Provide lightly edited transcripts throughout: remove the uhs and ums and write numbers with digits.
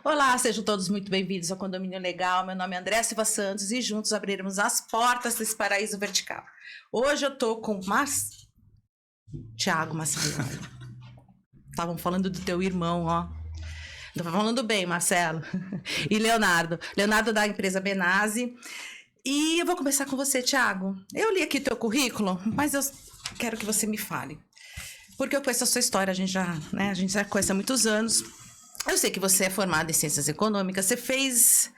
Olá, sejam todos muito bem-vindos ao Condomínio Legal. Meu nome é André Silva Santos e juntos abriremos as portas desse paraíso vertical. Hoje eu tô com Thiago Marcelo. Estavam falando do teu irmão, ó. Estavam falando bem, Marcelo. E Leonardo. Leonardo da empresa Benazzi. E eu vou começar com você, Thiago. Eu li aqui teu currículo, mas eu quero que você me fale. Porque eu conheço a sua história, a gente já conhece há muitos anos. Eu sei que você é formado em Ciências Econômicas, você fez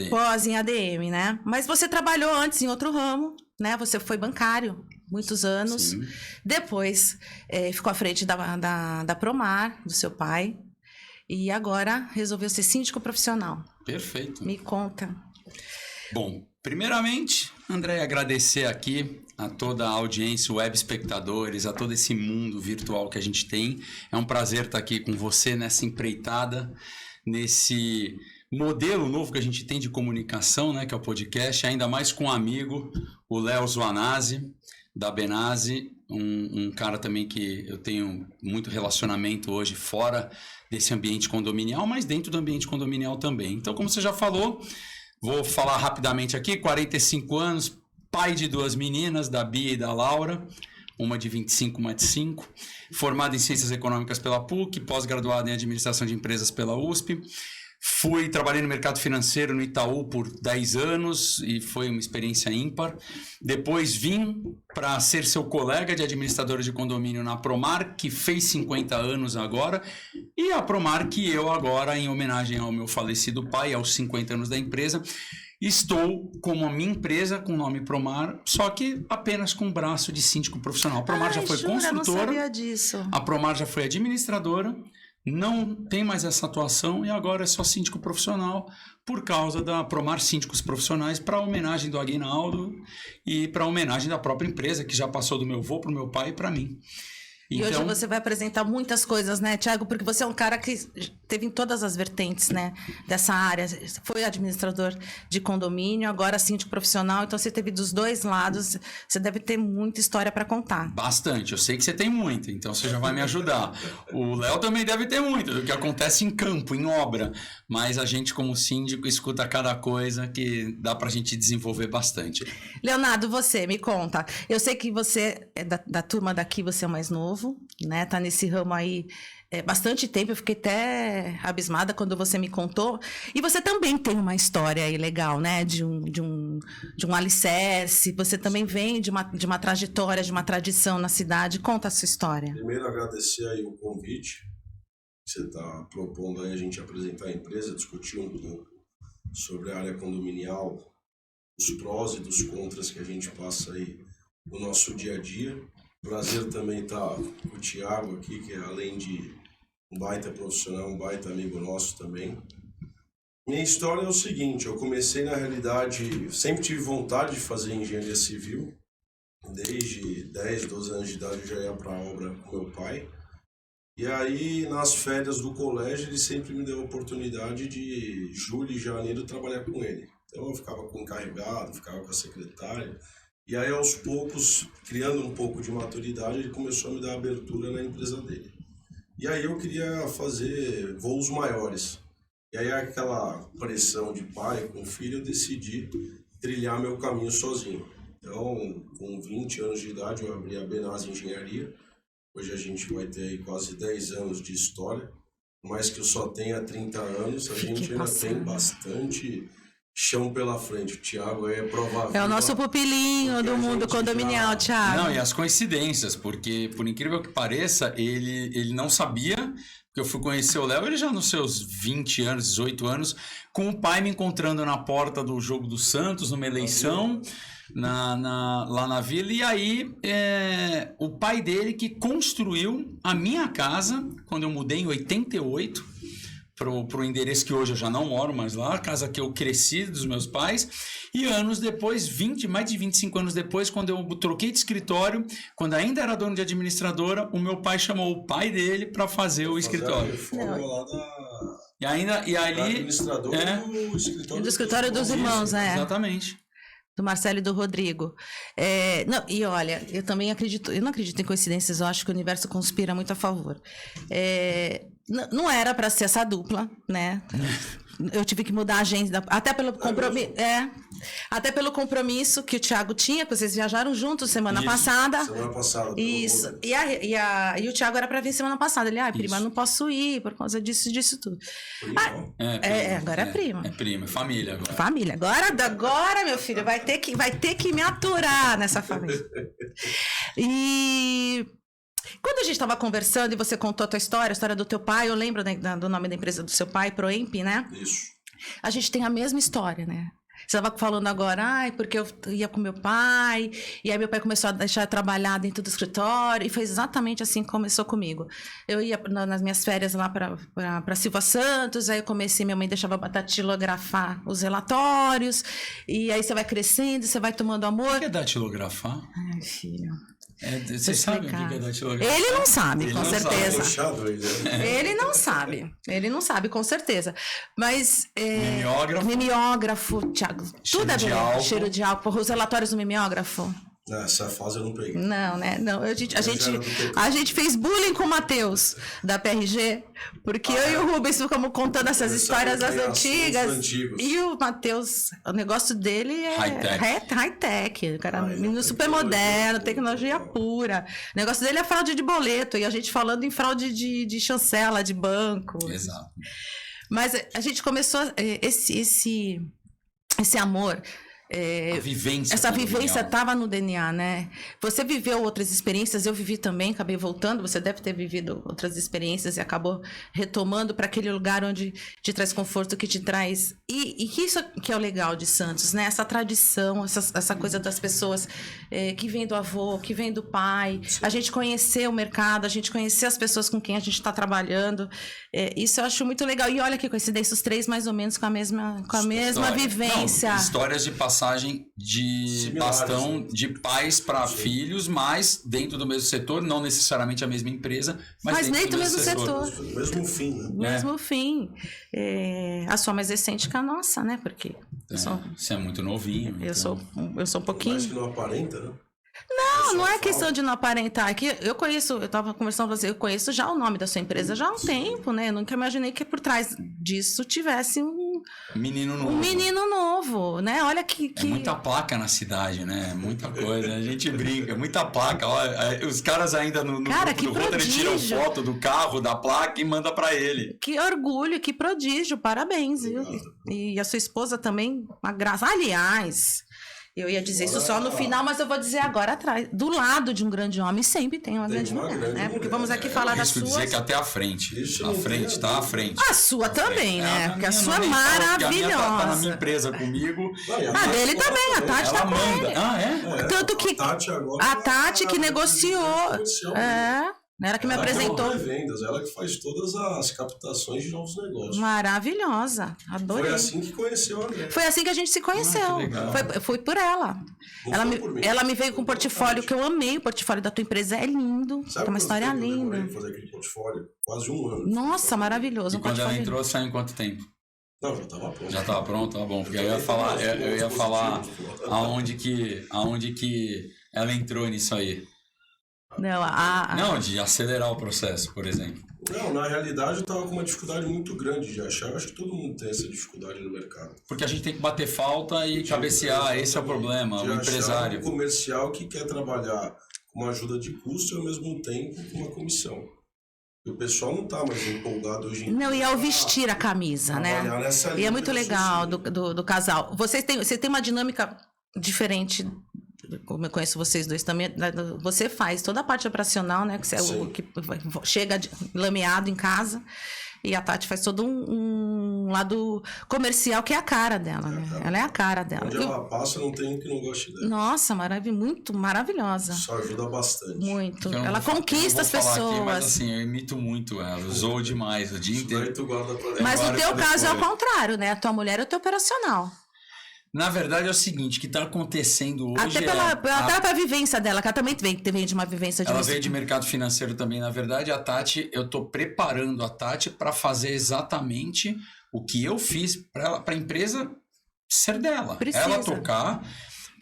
pós em ADM, né? Mas você trabalhou antes em outro ramo, né? Você foi bancário muitos anos. Sim. Depois ficou à frente da Promar, do seu pai. E agora resolveu ser síndico profissional. Perfeito. Me conta. Bom, primeiramente, André, agradecer aqui a toda a audiência, web espectadores, a todo esse mundo virtual que a gente tem. É um prazer estar aqui com você nessa empreitada, nesse modelo novo que a gente tem de comunicação, né, que é o podcast, ainda mais com um amigo, o Léo Zoanazzi, da Benazzi, um cara também que eu tenho muito relacionamento hoje fora desse ambiente condominial, mas dentro do ambiente condominial também. Então, como você já falou, vou falar rapidamente aqui, 45 anos, pai de 2 meninas, da Bia e da Laura, uma de 25, uma de 5, formado em Ciências Econômicas pela PUC, pós-graduado em Administração de Empresas pela USP. Trabalhei no mercado financeiro no Itaú por 10 anos e foi uma experiência ímpar. Depois vim para ser seu colega de administradora de condomínio na Promar, que fez 50 anos agora, e a Promar que eu agora, em homenagem ao meu falecido pai, aos 50 anos da empresa, estou com a minha empresa, com o nome Promar, só que apenas com o braço de síndico profissional. A Promar já foi construtora, eu não sabia disso. A Promar já foi administradora, não tem mais essa atuação e agora é só síndico profissional por causa da Promar Síndicos Profissionais, para homenagem do Aguinaldo e para homenagem da própria empresa, que já passou do meu avô para o meu pai e para mim. E hoje você vai apresentar muitas coisas, né, Thiago? Porque você é um cara que teve em todas as vertentes, né, dessa área. Foi administrador de condomínio, agora síndico profissional. Então, você teve dos dois lados. Você deve ter muita história para contar. Bastante. Eu sei que você tem muita, então você já vai me ajudar. O Léo também deve ter muito, do que acontece em campo, em obra. Mas a gente, como síndico, escuta cada coisa que dá para a gente desenvolver bastante. Leonardo, você, me conta. Eu sei que você é da turma daqui, você é o mais novo. Né, tá nesse ramo aí bastante tempo, eu fiquei até abismada quando você me contou. E você também tem uma história aí legal, né, de um alicerce. Você também vem de uma trajetória, de uma tradição na cidade. Conta a sua história. Primeiro, agradecer aí o convite que você está propondo aí a gente apresentar a empresa, discutir um pouco sobre a área condominial, os prós e dos contras que a gente passa aí no nosso dia a dia. Prazer também estar com o Thiago aqui, que além de um baita profissional, um baita amigo nosso também. Minha história é o seguinte, eu comecei na realidade, sempre tive vontade de fazer engenharia civil, desde 10, 12 anos de idade eu já ia para a obra com meu pai. E aí, nas férias do colégio, ele sempre me deu a oportunidade de julho e janeiro trabalhar com ele. Então eu ficava com o encarregado, ficava com a secretária. E aí, aos poucos, criando um pouco de maturidade, ele começou a me dar abertura na empresa dele. E aí eu queria fazer voos maiores. E aí, aquela pressão de pai com filho, eu decidi trilhar meu caminho sozinho. Então, com 20 anos de idade, eu abri a Benazzi Engenharia. Hoje a gente vai ter aí quase 10 anos de história. Por mais que eu só tenha 30 anos, a gente ainda tem bastante chão pela frente. O Thiago é provável. É o nosso pupilinho do mundo condominial, Thiago. Não, e as coincidências, porque por incrível que pareça, ele não sabia, porque eu fui conhecer o Léo, ele já nos seus 20 anos, 18 anos, com o pai me encontrando na porta do jogo do Santos, numa eleição, lá na vila, e aí o pai dele que construiu a minha casa, quando eu mudei em 88, pro endereço que hoje eu já não moro mais lá, a casa que eu cresci dos meus pais, e anos depois, mais de 25 anos depois, quando eu troquei de escritório, quando ainda era dono de administradora, o meu pai chamou o pai dele para fazer o escritório. E ali do escritório dos irmãos, exatamente. Do Marcelo e do Rodrigo. Não, e olha, eu também acredito, eu não acredito em coincidências, eu acho que o universo conspira muito a favor. Não era para ser essa dupla, né? Eu tive que mudar a agenda, até pelo compromisso. Até pelo compromisso que o Thiago tinha, porque vocês viajaram juntos semana passada. Semana passada. Isso. E o Thiago era para vir semana passada. Ele, prima, não posso ir por causa disso tudo. Agora é prima. É prima, família agora. Família. Agora, meu filho, vai ter que me aturar nessa família. E quando a gente estava conversando e você contou a história do teu pai, eu lembro do nome da empresa do seu pai, Proemp, né? Isso. A gente tem a mesma história, né? Você estava falando agora, porque eu ia com meu pai, e aí meu pai começou a deixar eu trabalhar dentro do escritório, e foi exatamente assim que começou comigo. Eu ia nas minhas férias lá para Silva Santos, aí eu comecei, minha mãe deixava datilografar os relatórios, e aí você vai crescendo, você vai tomando amor. O que é datilografar? Ai, filho... Você sabe o que é datilografar? Ele não sabe, com certeza. Sabe. Ele não sabe, com certeza. Mas... Mimeógrafo. Mimeógrafo, Thiago. Tudo a ver. Cheiro de álcool. Os relatórios do mimeógrafo. Essa fase eu não peguei. Não, né? Não, a gente fez bullying com o Matheus, da PRG, porque eu e o Rubens ficamos contando essas histórias das antigas. E o Matheus, o negócio dele é high-tech. Cara, menino super moderno, tecnologia pura. O negócio dele é fraude de boleto, e a gente falando em fraude de chancela, de banco. Exato. Mas a gente começou esse amor... essa vivência estava no DNA, né? Você viveu outras experiências, eu vivi também, acabei voltando. Você deve ter vivido outras experiências e acabou retomando para aquele lugar onde te traz conforto, que te traz... E isso que é o legal de Santos, né? Essa tradição, essa coisa das pessoas que vem do avô, que vem do pai. Sim. A gente conhecer o mercado, a gente conhecer as pessoas com quem a gente está trabalhando. Isso eu acho muito legal. E olha que coincidência, os três mais ou menos com a mesma vivência. Não, histórias de passagem de bastão de pais para filhos, mas dentro do mesmo setor, não necessariamente a mesma empresa, mas dentro do mesmo setor. Mesmo fim, né? Mesmo fim. A sua mais recente que a nossa, né? Porque você é muito novinho. Eu sou um pouquinho... Mais que não aparenta, né? Não é questão de não aparentar. Aqui eu tava conversando com você, eu conheço já o nome da sua empresa já há um tempo, né? Eu nunca imaginei que por trás disso tivesse um menino novo, né? Olha que... É muita placa na cidade, né? Muita coisa. A gente brinca, muita placa. Olha, os caras ainda no cara, grupo do Rotary tiram foto do carro, da placa e manda pra ele. Que orgulho, que prodígio. Parabéns, viu? E a sua esposa também, uma graça. Aliás... Eu ia dizer isso só no final, mas eu vou dizer agora atrás. Do lado de um grande homem sempre tem uma grande mulher, né? Porque vamos aqui falar da sua. Dizer que até à frente. À frente, tá à frente. A sua também, né? Porque a sua é maravilhosa. Tá na minha empresa comigo. A dele também, a Tati tá com ele. Tanto que a Tati que negociou. Ela que me apresentou. Ela que faz todas as captações de novos negócios. Maravilhosa. Adorei. Foi assim que conheceu a André. Foi assim que a gente se conheceu. Foi por ela. Ela me veio com um portfólio que eu amei. O portfólio da tua empresa é lindo. Tem uma história linda. Eu fazer aquele portfólio? Quase um ano. Nossa, maravilhoso. E quando ela entrou, saiu em quanto tempo? Não, já estava pronto. Já estava pronto? Tá bom. Porque eu ia falar aonde que ela entrou nisso aí. Não, de acelerar o processo, por exemplo. Não, na realidade eu estava com uma dificuldade muito grande de achar. Eu acho que todo mundo tem essa dificuldade no mercado. Porque a gente tem que bater falta e cabecear, esse é o problema, o empresário. Um comercial que quer trabalhar com uma ajuda de custo e ao mesmo tempo com uma comissão. E o pessoal não está mais empolgado hoje em dia. Não, e ao vestir a camisa, né? E é muito legal do casal. Você tem uma dinâmica diferente. Como eu conheço vocês dois também, você faz toda a parte operacional, né? Que você é o que chega lameado em casa. E a Tati faz todo um lado comercial, que é a cara dela, né? Ela é a cara dela. Onde ela passa, não tem um que não goste dela. Nossa, muito maravilhosa. Isso ajuda bastante. Muito. Ela conquista as pessoas. Aqui, mas assim, eu imito muito ela. Eu zoo demais o dia inteiro. Mas no teu caso é o contrário, né? A tua mulher é o teu operacional. Na verdade é o seguinte, que está acontecendo hoje... Até pela vivência dela, que ela também vem de uma vivência de... Ela veio de mercado financeiro também. Na verdade, a Tati, eu estou preparando a Tati para fazer exatamente o que eu fiz para a empresa ser dela. Precisa. Ela tocar,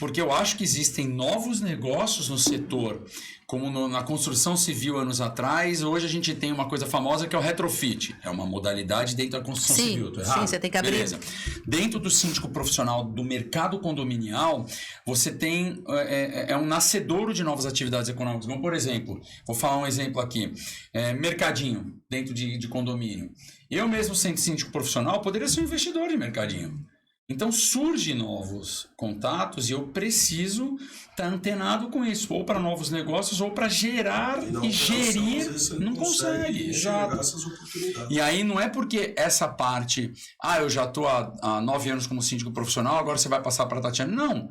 porque eu acho que existem novos negócios no setor, como na construção civil anos atrás. Hoje a gente tem uma coisa famosa que é o retrofit. É uma modalidade dentro da construção civil. Tô errado? Sim, você tem que abrir. Beleza. Dentro do síndico profissional do mercado condominial, você tem um nascedouro de novas atividades econômicas. Então, por exemplo, vou falar um exemplo aqui. Mercadinho dentro de condomínio. Eu mesmo, sendo síndico profissional, poderia ser um investidor de mercadinho. Então surgem novos contatos e eu preciso estar antenado com isso, ou para novos negócios, ou para gerar e gerir. Não consegue. Exato. E aí não é porque essa parte, eu já estou há 9 anos como síndico profissional, agora você vai passar para a Tatiana. Não.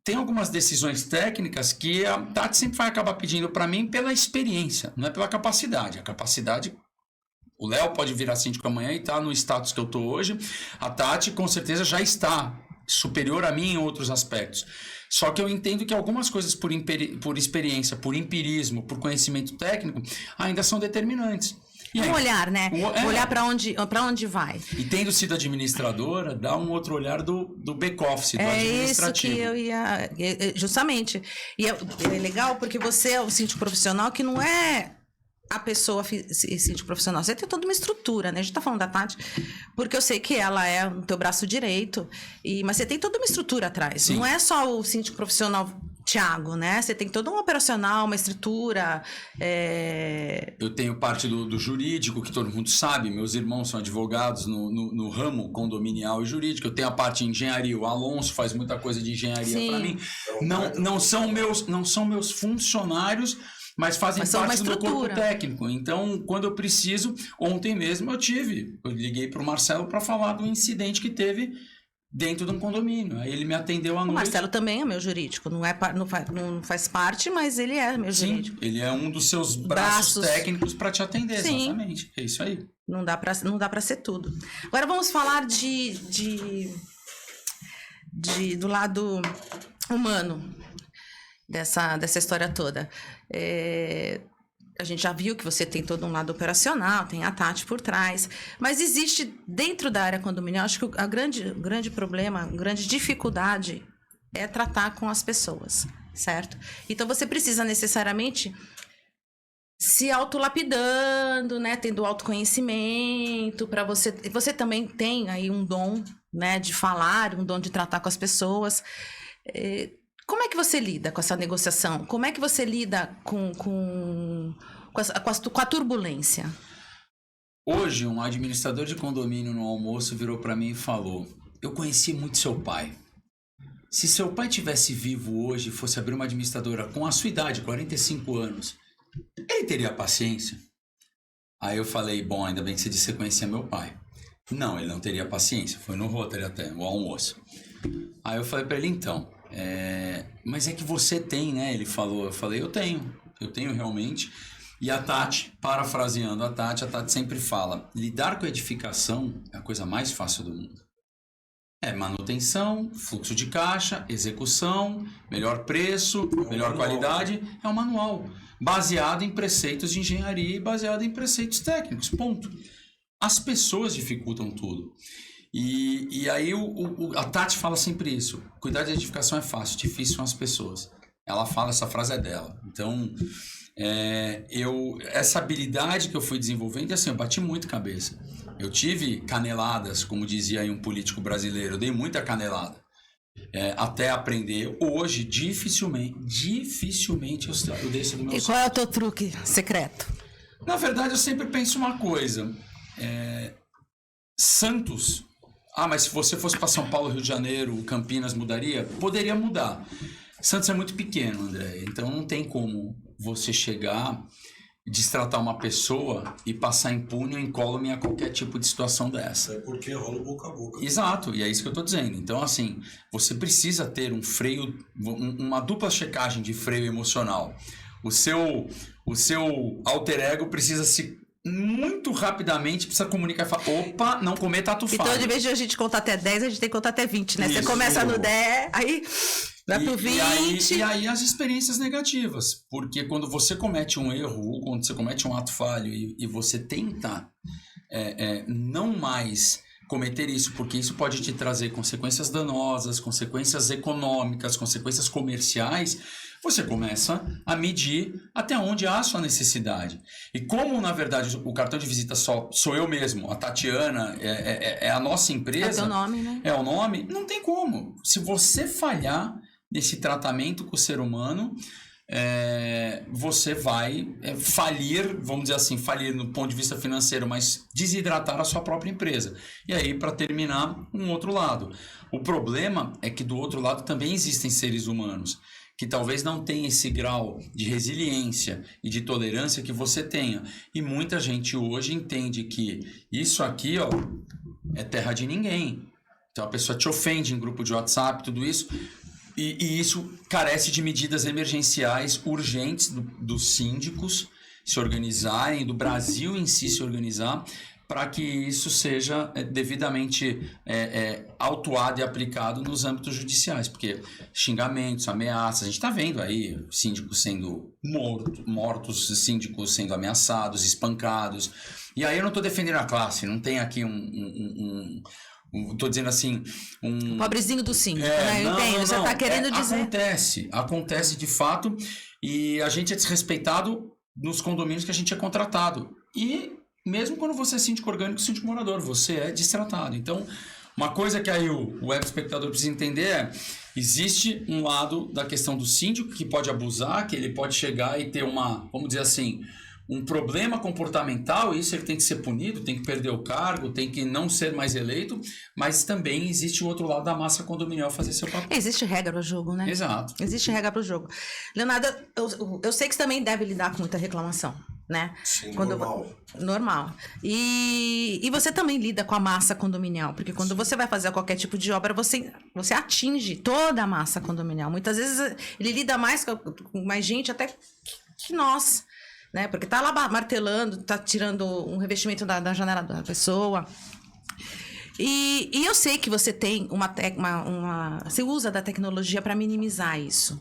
Tem algumas decisões técnicas que a Tati sempre vai acabar pedindo para mim pela experiência, não é pela capacidade. A capacidade... O Léo pode virar síndico amanhã e estar no status que eu estou hoje. A Tati, com certeza, já está superior a mim em outros aspectos. Só que eu entendo que algumas coisas por experiência, por empirismo, por conhecimento técnico, ainda são determinantes. E aí, olhar, né? Olhar para onde vai. E tendo sido administradora, dá um outro olhar do back-office, do administrativo. É isso que eu ia... Justamente. E é legal porque você é o síndico profissional que não é... a pessoa síndico profissional, você tem toda uma estrutura, né? A gente tá falando da Tati, porque eu sei que ela é o teu braço direito, mas você tem toda uma estrutura atrás. Sim. Não é só o síndico profissional Thiago, né? Você tem todo um operacional, uma estrutura. Eu tenho parte do jurídico, que todo mundo sabe, meus irmãos são advogados no ramo condominial e jurídico. Eu tenho a parte de engenharia, o Alonso faz muita coisa de engenharia para mim. Não são meus funcionários, mas fazem parte do meu corpo técnico. Então, quando eu preciso, ontem mesmo eu liguei para o Marcelo para falar do incidente que teve dentro de um condomínio. Aí ele me atendeu à noite. O Marcelo também é meu jurídico, não faz parte, mas ele é meu jurídico. Ele é um dos seus braços técnicos para te atender. Sim. Exatamente. É isso aí. Não dá para ser tudo. Agora vamos falar do lado humano dessa história toda. A gente já viu que você tem todo um lado operacional, tem a Tati por trás, mas existe dentro da área condominial, acho que o grande problema, a grande dificuldade é tratar com as pessoas, certo? Então você precisa necessariamente se autolapidando, né, tendo autoconhecimento, para você também tem aí um dom, né, de falar, um dom de tratar com as pessoas. Como é que você lida com essa negociação? Como é que você lida com a turbulência? Hoje, um administrador de condomínio no almoço virou para mim e falou: eu conheci muito seu pai. Se seu pai tivesse vivo hoje e fosse abrir uma administradora com a sua idade, 45 anos, ele teria paciência? Aí eu falei: bom, ainda bem que você disse que você conhecia meu pai. Não, ele não teria paciência. Foi no Rotary até, o almoço. Aí eu falei para ele: então... mas é que você tem, né? Ele falou. Eu falei: eu tenho realmente. E a Tati, parafraseando a Tati sempre fala: lidar com edificação é a coisa mais fácil do mundo. Manutenção, fluxo de caixa, execução, melhor preço, melhor qualidade, é um manual baseado em preceitos de engenharia e baseado em preceitos técnicos, ponto. As pessoas dificultam tudo. E aí a Tati fala sempre isso: cuidar de edificação é fácil, difícil são as pessoas. Ela fala, essa frase é dela. Então, essa habilidade que eu fui desenvolvendo, assim, eu bati muito cabeça. Eu tive caneladas, como dizia aí um político brasileiro, eu dei muita canelada. Até aprender. Hoje, dificilmente eu desço do meu sonho. E qual é o teu truque secreto? Na verdade, eu sempre penso uma coisa. Santos... mas se você fosse para São Paulo, Rio de Janeiro, Campinas, mudaria? Poderia mudar. Santos é muito pequeno, André. Então não tem como você chegar, destratar uma pessoa e passar impune ou incólume a qualquer tipo de situação dessa. É porque rola boca a boca. Exato, e é isso que eu estou dizendo. Então, assim, você precisa ter um freio, uma dupla checagem de freio emocional. O seu alter ego precisa se... muito rapidamente precisa comunicar e falar: opa, não cometa ato falho. Então, de vez de a gente contar até 10, a gente tem que contar até 20, né? Isso. Você começa no 10, aí vai pro 20. E aí as experiências negativas. Porque quando você comete um erro, ou quando você comete um ato falho e você tenta não mais cometer isso, porque isso pode te trazer consequências danosas, consequências econômicas, consequências comerciais, você começa a medir até onde há a sua necessidade. E como, na verdade, o cartão de visita só sou eu mesmo, a Tatiana, é a nossa empresa... É o teu nome, né? É o nome, não tem como. Se você falhar nesse tratamento com o ser humano... você vai falir, vamos dizer assim, falir no ponto de vista financeiro, mas desidratar a sua própria empresa. E aí, para terminar, um outro lado. O problema é que do outro lado também existem seres humanos que talvez não tenham esse grau de resiliência e de tolerância que você tenha. E muita gente hoje entende que isso aqui, ó, é terra de ninguém. Então a pessoa te ofende em grupo de WhatsApp, tudo isso... E isso carece de medidas emergenciais urgentes dos síndicos se organizarem, do Brasil em si se organizar, para que isso seja devidamente autuado e aplicado nos âmbitos judiciais. Porque xingamentos, ameaças, a gente está vendo aí síndicos sendo mortos, síndicos sendo ameaçados, espancados. E aí eu não estou defendendo a classe, não tem aqui tô dizendo assim... O pobrezinho do síndico, né? Eu entendo, você está querendo dizer... Acontece de fato, e a gente é desrespeitado nos condomínios que a gente é contratado. E mesmo quando você é síndico orgânico, síndico morador, você é destratado. Então, uma coisa que aí o web espectador precisa entender é: existe um lado da questão do síndico que pode abusar, que ele pode chegar e ter vamos dizer assim... um problema comportamental, isso ele tem que ser punido, tem que perder o cargo, tem que não ser mais eleito, mas também existe o outro lado da massa condominial fazer seu papel. Existe regra para o jogo, né? Exato. Existe regra para o jogo. Leonardo, eu sei que você também deve lidar com muita reclamação, né? Sim, normal. Normal. E você também lida com a massa condominial, porque quando você vai fazer qualquer tipo de obra, você atinge toda a massa condominial. Muitas vezes ele lida mais com mais gente até que nós. Né? Porque tá lá martelando, tá tirando um revestimento da janela da pessoa. E eu sei que você tem você usa da tecnologia para minimizar isso.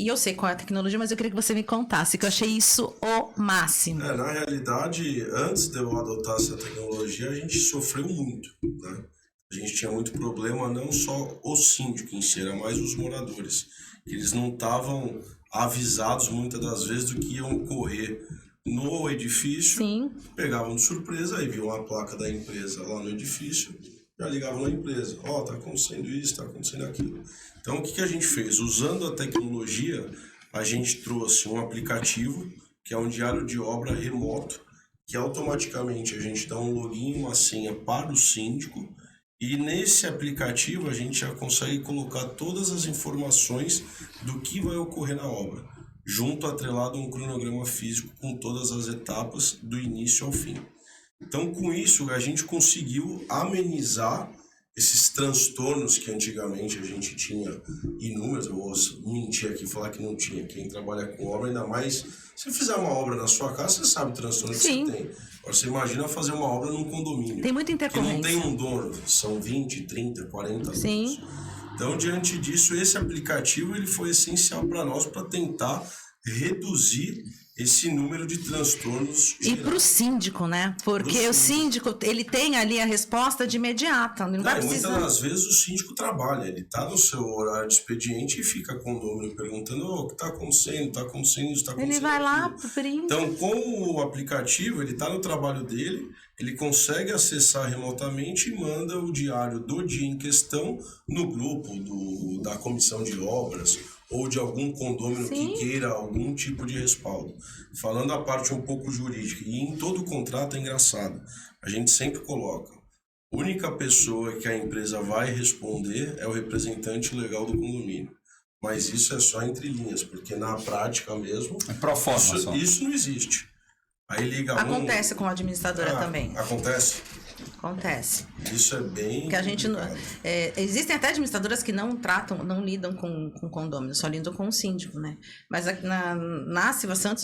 Eu sei qual é a tecnologia, mas eu queria que você me contasse, que eu achei isso o máximo. Na realidade, antes de eu adotar essa tecnologia, a gente sofreu muito, né? A gente tinha muito problema, não só o síndico em si, era mais os moradores. Eles não estavam avisados muitas das vezes do que iam ocorrer no edifício. Sim. Pegavam de surpresa, aí viam a placa da empresa lá no edifício, já ligavam na empresa: tá acontecendo isso, tá acontecendo aquilo. Então o que a gente fez? Usando a tecnologia, a gente trouxe um aplicativo que é um diário de obra remoto, que automaticamente a gente dá um login e uma senha para o síndico. E nesse aplicativo a gente já consegue colocar todas as informações do que vai ocorrer na obra, junto atrelado a um cronograma físico com todas as etapas do início ao fim. Então, com isso, a gente conseguiu amenizar esses transtornos que antigamente a gente tinha inúmeros. Eu vou mentir aqui e falar que não tinha. Quem trabalha com obra, ainda mais... Se fizer uma obra na sua casa, você sabe o transtorno que você tem. Agora, você imagina fazer uma obra num condomínio. Tem muita intercorrência. Que não tem um dono. São 20, 30, 40 Sim. anos. Então, diante disso, esse aplicativo ele foi essencial para nós, para tentar reduzir esse número de transtornos gerais. E para o síndico, né? Porque o síndico, ele tem ali a resposta de imediata. Não vai precisar... Muitas das vezes o síndico trabalha, ele está no seu horário de expediente e fica com o condomínio perguntando: o que está acontecendo? Está acontecendo isso, está acontecendo Ele vai aquilo. lá, brinca. Então, com o aplicativo, ele está no trabalho dele, ele consegue acessar remotamente e manda o diário do dia em questão no grupo da comissão de obras ou de algum condômino que queira algum tipo de respaldo. Falando a parte um pouco jurídica, e em todo contrato é engraçado, a gente sempre coloca: a única pessoa que a empresa vai responder é o representante legal do condomínio. Mas isso é só entre linhas, porque na prática mesmo, é pro forma isso não existe. Aí liga acontece com a administradora também. Acontece? Acontece. Isso é bem... Porque a gente existem até administradoras que não lidam com condômino, só lidam com o síndico, né? Mas na Silva Santos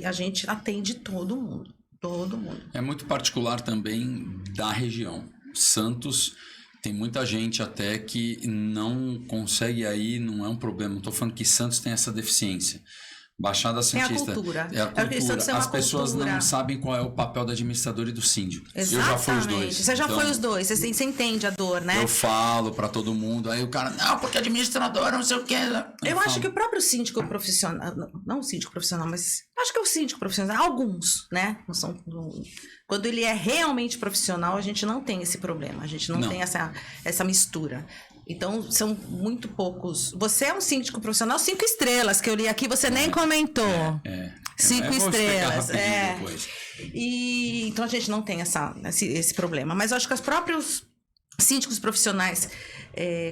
a gente atende todo mundo. Todo mundo. É muito particular também da região. Santos tem muita gente até que não consegue aí, não é um problema. Não estou falando que Santos tem essa deficiência. Baixada Santista. Tem a cultura. É a cultura. As pessoas cultura. não sabem qual é o papel do administrador e do síndico. Exatamente. Eu já fui os dois. Você já então, foi os dois. Você entende a dor, né? Eu falo pra todo mundo. Aí o cara, não, porque administrador, não sei o quê. Eu acho que o próprio síndico profissional, não o síndico profissional, mas acho que é o síndico profissional, alguns, né? Quando ele é realmente profissional, a gente não tem esse problema. A gente não tem essa mistura. Então, são muito poucos. Você é um síndico profissional 5 estrelas, que eu li aqui, você nem comentou. 5 estrelas. Depois. E, então, a gente não tem esse problema. Mas eu acho que os próprios síndicos profissionais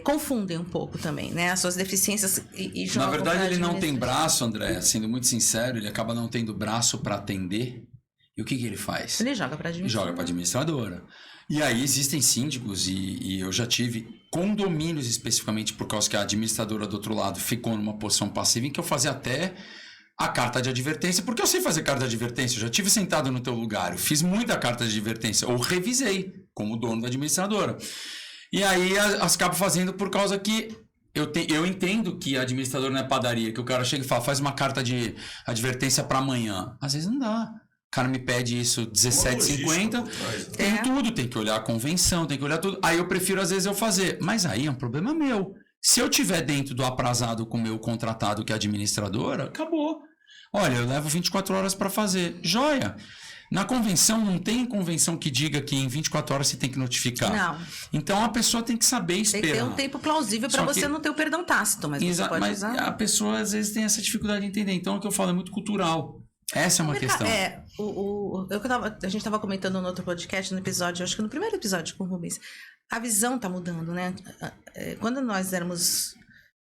confundem um pouco também, né? As suas deficiências e Na verdade, ele não tem braço, André. Sendo muito sincero, ele acaba não tendo braço para atender. E o que ele faz? Ele joga para administradora. Joga para administradora. E aí existem síndicos, e eu já tive condomínios especificamente por causa que a administradora do outro lado ficou numa posição passiva em que eu fazia até a carta de advertência, porque eu sei fazer carta de advertência, eu já tive sentado no teu lugar, eu fiz muita carta de advertência, ou revisei como dono da administradora. E aí acabo fazendo por causa que eu entendo que a administradora não é padaria, que o cara chega e fala, faz uma carta de advertência para amanhã. Às vezes não dá. O cara me pede isso R$17,50, tem tudo, tem que olhar a convenção, tem que olhar tudo. Aí eu prefiro, às vezes, eu fazer. Mas aí é um problema meu. Se eu tiver dentro do aprazado com o meu contratado, que é a administradora, acabou. Olha, eu levo 24 horas para fazer. Joia! Na convenção, não tem convenção que diga que em 24 horas você tem que notificar. Não. Então, a pessoa tem que saber esperar. Tem que ter um tempo plausível para você não ter o perdão tácito, mas você pode usar. Mas a pessoa, às vezes, tem essa dificuldade de entender. Então, o que eu falo é muito cultural. Essa é uma questão. A gente estava comentando no outro podcast, no episódio, acho que no primeiro episódio com o Rubens, a visão está mudando, né? Quando nós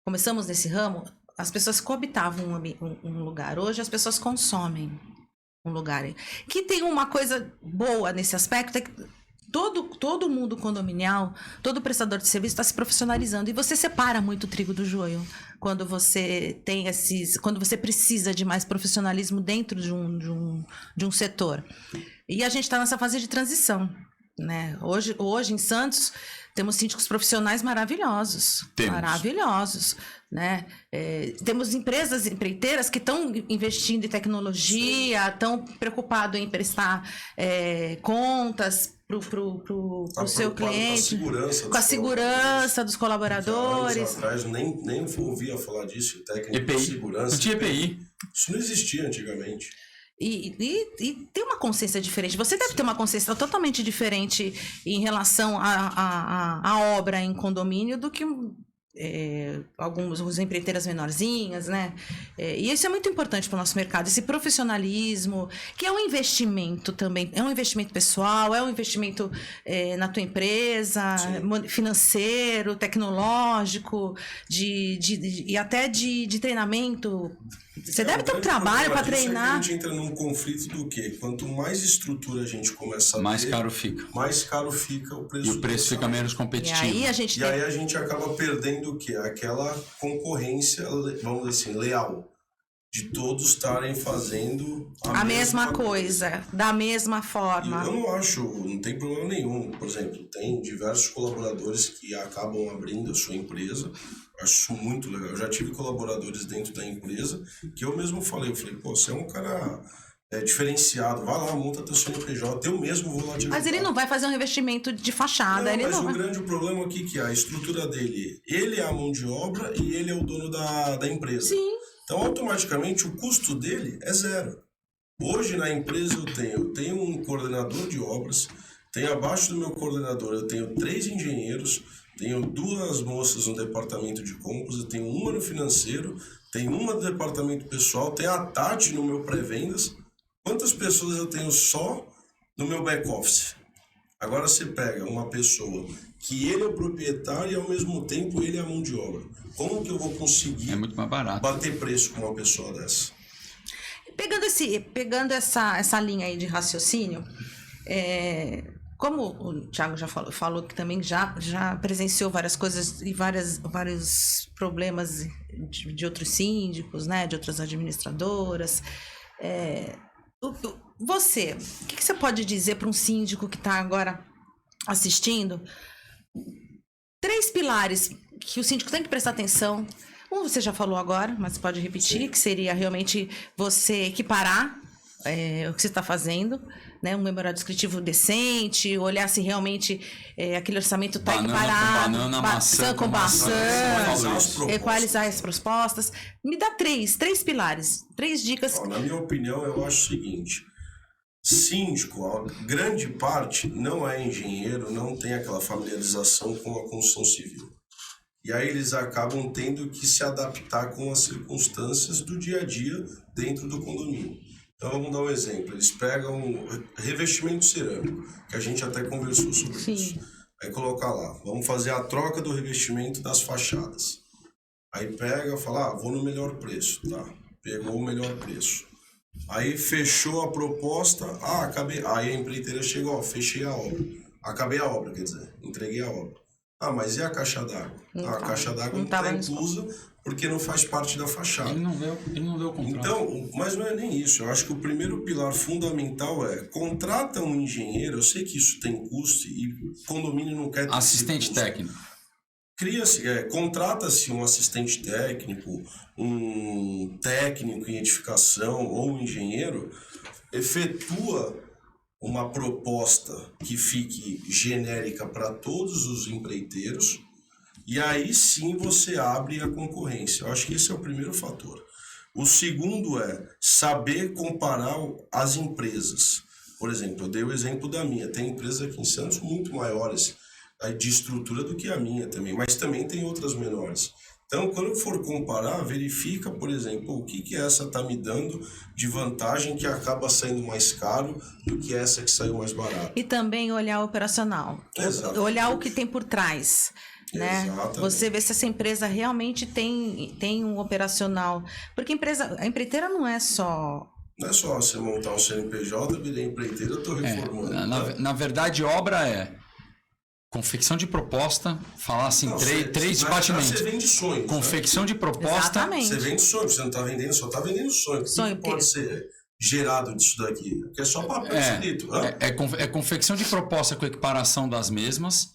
começamos nesse ramo, as pessoas coabitavam um lugar. Hoje as pessoas consomem um lugar. Que tem uma coisa boa nesse aspecto, é que todo mundo condominial, todo prestador de serviço está se profissionalizando. E você separa muito o trigo do joio quando você tem quando você precisa de mais profissionalismo dentro de um setor. E a gente está nessa fase de transição, né? Hoje em Santos temos síndicos profissionais maravilhosos. Maravilhosos, né? Temos empreiteiras que estão investindo em tecnologia, estão preocupados em prestar contas pro seu cliente, com a segurança dos colaboradores. Anos atrás nem ouvia falar disso, técnico EPI. de segurança. Não tinha EPI. Isso não existia antigamente. E tem uma consciência diferente. Você deve ter uma consciência totalmente diferente em relação à obra em condomínio do que algumas empreiteiras menorzinhas, né? E isso é muito importante para o nosso mercado, esse profissionalismo, que é um investimento também, é um investimento pessoal, é um investimento na tua empresa, financeiro, tecnológico, e até de treinamento. Você deve ter um trabalho para treinar. A gente entra num conflito do quê? Quanto mais estrutura a gente começa a mais ter, caro fica. Mais caro fica o preço. E o preço fica menos competitivo. E aí a gente acaba perdendo o quê? Aquela concorrência, vamos dizer assim, leal. De todos estarem fazendo a mesma coisa, da mesma forma. E eu não tem problema nenhum. Por exemplo, tem diversos colaboradores que acabam abrindo a sua empresa. Acho isso muito legal. Eu já tive colaboradores dentro da empresa que eu mesmo falei, pô, você é um cara diferenciado, vai lá, monta teu CNPJ, eu mesmo vou lá te ajudar. Mas ele não vai fazer um revestimento de fachada. O grande problema aqui é que a estrutura dele, ele é a mão de obra e ele é o dono da empresa. Sim. Então, automaticamente, o custo dele é zero. Hoje, na empresa, eu tenho um coordenador de obras, tenho abaixo do meu coordenador, eu tenho 3 engenheiros, tenho 2 moças no departamento de compras, eu tenho uma no financeiro, tenho uma no departamento pessoal, tenho a Tati no meu pré-vendas. Quantas pessoas eu tenho só no meu back-office? Agora você pega uma pessoa que ele é o proprietário e ao mesmo tempo ele é a mão de obra. Como que eu vou conseguir muito mais barato bater preço com uma pessoa dessa? Pegando essa linha aí de raciocínio, como o Thiago já falou que também já presenciou várias coisas e vários problemas de outros síndicos, né, de outras administradoras, você, o que você pode dizer para um síndico que está agora assistindo? 3 pilares que o síndico tem que prestar atenção Como você já falou agora, mas pode repetir, que seria realmente você equiparar o que você está fazendo, né? Um memorial descritivo decente, olhar se realmente aquele orçamento está equiparado. Banana, maçã com maçã, Equalizar equalizar as propostas. Me dá três pilares, 3 dicas. Na minha opinião, eu acho o seguinte: síndico, a grande parte não é engenheiro, não tem aquela familiarização com a construção civil. E aí eles acabam tendo que se adaptar com as circunstâncias do dia a dia dentro do condomínio. Então vamos dar um exemplo, eles pegam revestimento cerâmico, que a gente até conversou sobre isso. Aí colocar lá, vamos fazer a troca do revestimento das fachadas. Aí pega e fala, vou no melhor preço, tá? Pegou o melhor preço. Aí fechou a proposta, acabei. Aí a empreiteira chegou, fechei a obra. Acabei a obra, quer dizer, entreguei a obra. Mas e a caixa d'água? A caixa d'água não está inclusa porque não faz parte da fachada. Ele não deu o contrato. Então, mas não é nem isso. Eu acho que o primeiro pilar fundamental é contrata um engenheiro. Eu sei que isso tem custo e condomínio não quer ter assistente técnico. Contrata-se um assistente técnico, um técnico em edificação ou um engenheiro, efetua uma proposta que fique genérica para todos os empreiteiros e aí sim você abre a concorrência. Eu acho que esse é o primeiro fator. O segundo é saber comparar as empresas. Por exemplo, eu dei o exemplo da minha. Tem empresas aqui em Santos muito maiores de estrutura do que a minha também, mas também tem outras menores. Então, quando for comparar, verifica, por exemplo, o que essa está me dando de vantagem que acaba saindo mais caro do que essa que saiu mais barata. E também olhar o operacional. Exatamente. Olhar o que tem por trás. Né? Você vê se essa empresa realmente tem um operacional. Porque a empreiteira não é só... Não é só você montar um CNPJ, virei empreiteira, eu estou reformando. Na verdade, obra é... confecção de proposta, falar assim, três batimentos. Você vende sonhos. Confecção de proposta. Exatamente. Você vende sonhos, você não está vendendo, só está vendendo sonho. O que pode ser gerado disso daqui? Porque é só papel escrito. É confecção de proposta com equiparação das mesmas,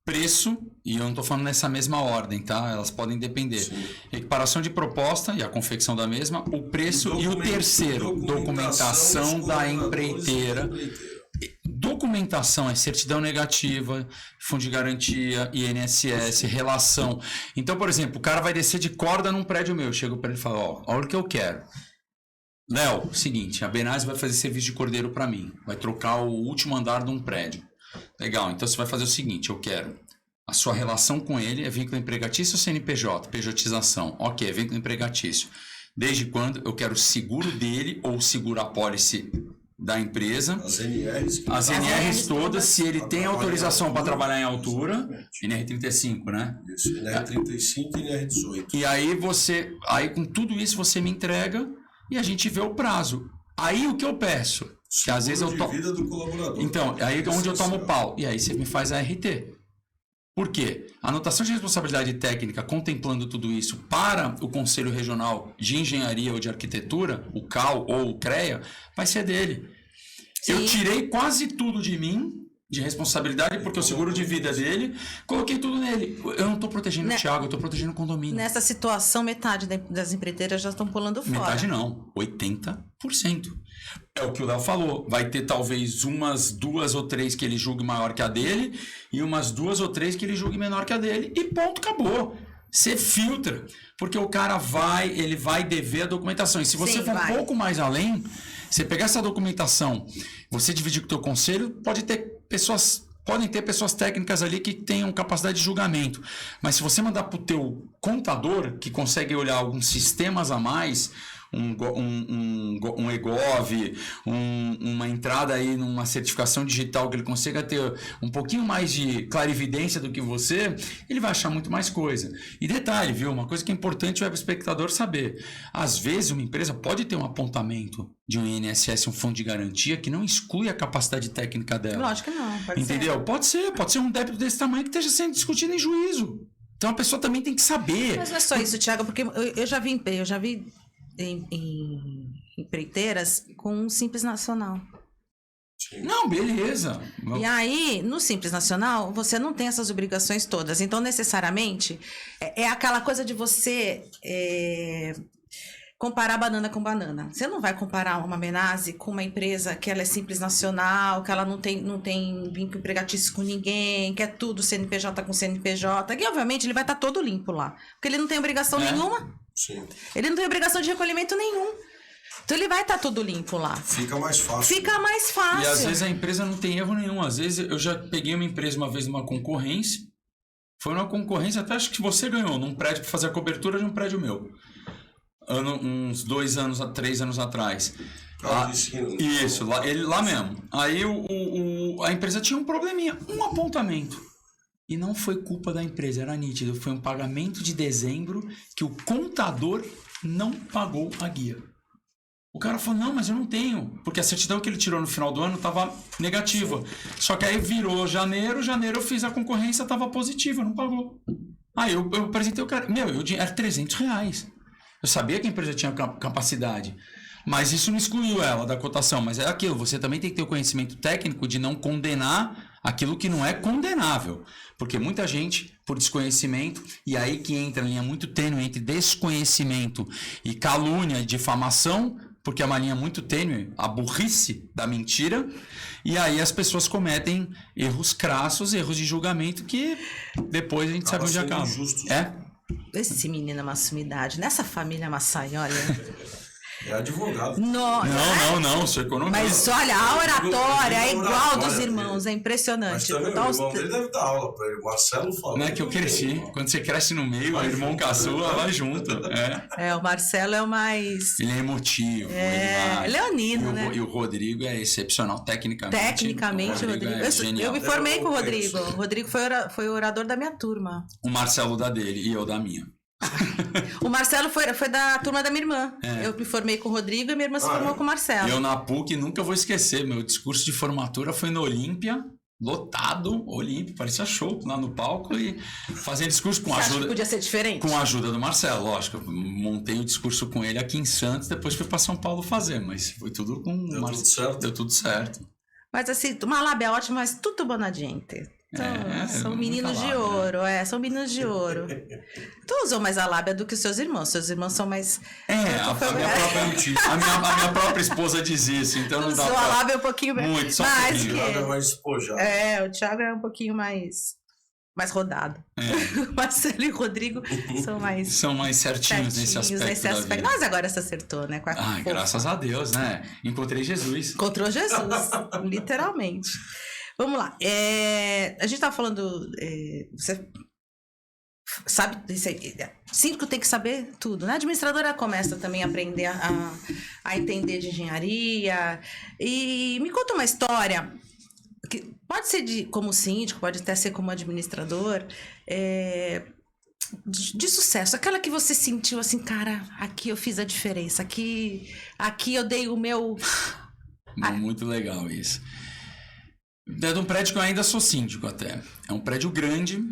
preço, e eu não estou falando nessa mesma ordem, tá? Elas podem depender. Sim. Equiparação de proposta e a confecção da mesma, o preço e o terceiro, documentação da empreiteira. Documentação é certidão negativa, fundo de garantia, INSS, relação. Então, por exemplo, o cara vai descer de corda num prédio meu. Eu chego para ele e falo, olha o que eu quero. Léo, seguinte, a Benazzi vai fazer serviço de cordeiro para mim. Vai trocar o último andar de um prédio. Legal, então você vai fazer o seguinte, eu quero a sua relação com ele, é vínculo empregatício ou CNPJ? Pejotização. Ok, é vínculo empregatício. Desde quando eu quero o seguro dele ou seguro apólice da empresa, as NRs todas, se ele tem autorização para trabalhar em altura, NR35, né? Isso, NR35 e NR18. E aí com tudo isso você me entrega e a gente vê o prazo. Aí o que eu peço? Que às vezes eu vida do colaborador. Então, aí é onde eu tomo pau. E aí você me faz a RT. Por quê? A anotação de responsabilidade técnica contemplando tudo isso para o Conselho Regional de Engenharia ou de Arquitetura, o CAL ou o CREA, vai ser dele. Sim. Eu tirei quase tudo de mim, de responsabilidade, porque o seguro de vida é dele, coloquei tudo nele. Eu não estou protegendo o Thiago, eu estou protegendo o condomínio. Nessa situação, metade das empreiteiras já estão pulando fora. Metade não, 80%. É o que o Léo falou. Vai ter talvez umas 2 ou 3 que ele julgue maior que a dele e umas 2 ou 3 que ele julgue menor que a dele. E ponto, acabou. Você filtra. Porque o cara ele vai dever a documentação. E se você for um pouco mais além, você pegar essa documentação, você dividir com o teu conselho, podem ter pessoas técnicas ali que tenham capacidade de julgamento. Mas se você mandar para o teu contador, que consegue olhar alguns sistemas a mais, um EGOV, uma entrada aí numa certificação digital que ele consiga ter um pouquinho mais de clarividência do que você, ele vai achar muito mais coisa. E detalhe, viu? Uma coisa que é importante o web espectador saber. Às vezes uma empresa pode ter um apontamento de um INSS, um fundo de garantia, que não exclui a capacidade técnica dela. Lógico que não. Entendeu? Pode ser um débito desse tamanho que esteja sendo discutido em juízo. Então a pessoa também tem que saber. Mas não é só isso, Thiago, porque eu já vi em empreiteiras com um Simples Nacional. Não, beleza. E aí, no Simples Nacional, você não tem essas obrigações todas. Então, necessariamente, é aquela coisa de você comparar banana com banana. Você não vai comparar uma Benase com uma empresa que ela é Simples Nacional, que ela não tem vínculo empregatício com ninguém, que é tudo CNPJ com CNPJ, que obviamente ele vai estar todo limpo lá. Porque ele não tem obrigação nenhuma. Sim. Ele não tem obrigação de recolhimento nenhum. Então ele vai estar tudo limpo lá. Fica mais fácil. Fica mais fácil. E às vezes a empresa não tem erro nenhum. Às vezes eu já peguei uma empresa uma vez numa concorrência. Foi uma concorrência, até acho que você ganhou, num prédio para fazer a cobertura de um prédio meu. Uns 2 anos, 3 anos atrás. Isso, lá mesmo. Aí a empresa tinha um probleminha, um apontamento. E não foi culpa da empresa, era nítido. Foi um pagamento de dezembro que o contador não pagou a guia. O cara falou, não, mas eu não tenho. Porque a certidão que ele tirou no final do ano estava negativa. Só que aí virou janeiro eu fiz a concorrência, estava positiva, não pagou. Aí eu apresentei o cara, era R$300. Eu sabia que a empresa tinha capacidade. Mas isso não excluiu ela da cotação. Mas é aquilo, você também tem que ter o conhecimento técnico de não condenar aquilo que não é condenável. Porque muita gente, por desconhecimento, e aí que entra a linha muito tênue entre desconhecimento e calúnia e difamação, porque é uma linha muito tênue, a burrice da mentira, e aí as pessoas cometem erros crassos, erros de julgamento, que depois a gente sabe onde acaba. Esse menino é uma sumidade. Nessa família Massai, olha... É advogado. Não, sou economista. Mas olha, a oratória é igual dos irmãos, é impressionante. Mas também o irmão dele deve dar aula para ele. O Marcelo falou. Não é que eu cresci. Quando você cresce no meio, o irmão caçula vai junto. O Marcelo é o mais... Ele é emotivo. Leonino, né? E o Rodrigo é excepcional tecnicamente. Tecnicamente, o Rodrigo. Eu me formei com o Rodrigo. O Rodrigo foi o orador da minha turma. O Marcelo da dele e eu da minha. O Marcelo foi da turma da minha irmã. Eu me formei com o Rodrigo e minha irmã se formou com o Marcelo. Eu na PUC nunca vou esquecer. Meu discurso de formatura foi no Olímpia, lotado, Olímpia, parecia show lá no palco e fazendo discurso com a ajuda. Acha que podia ser diferente? Com a ajuda do Marcelo, lógico. Eu montei o discurso com ele aqui em Santos, depois fui para São Paulo fazer, mas foi tudo com o Marcelo. Deu tudo certo. Mas assim, uma lábia ótima, mas tudo bonadiente. Então, são meninos de ouro, são meninos de ouro. Tu usou mais a lábia do que os seus irmãos. Seus irmãos são mais... A minha própria esposa diz isso, então não dá pra... Usou a lábia um pouquinho muito, só mais. O Thiago é mais espojado. O Thiago é um pouquinho mais rodado. Marcelo e o Rodrigo são mais certinhos nesse aspecto. Mas agora você acertou, né? Graças a Deus, né? Encontrei Jesus. Encontrou Jesus, literalmente. Vamos lá. A gente estava falando... você sabe... Síndico tem que saber tudo, né? A administradora começa também a aprender a entender de engenharia. E me conta uma história... que pode ser como síndico, pode até ser como administrador... de sucesso. Aquela que você sentiu assim... Cara, aqui eu fiz a diferença. Aqui eu dei o meu... Muito legal isso. É de um prédio que eu ainda sou síndico até. É um prédio grande,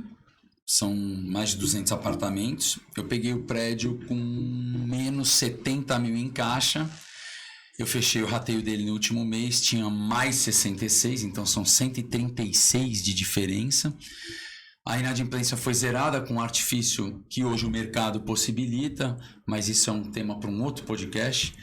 são mais de 200 apartamentos. Eu peguei o prédio com menos 70 mil em caixa. Eu fechei o rateio dele no último mês, tinha mais 66, então são 136 de diferença. A inadimplência foi zerada com um artifício que hoje o mercado possibilita, mas isso é um tema para um outro podcast,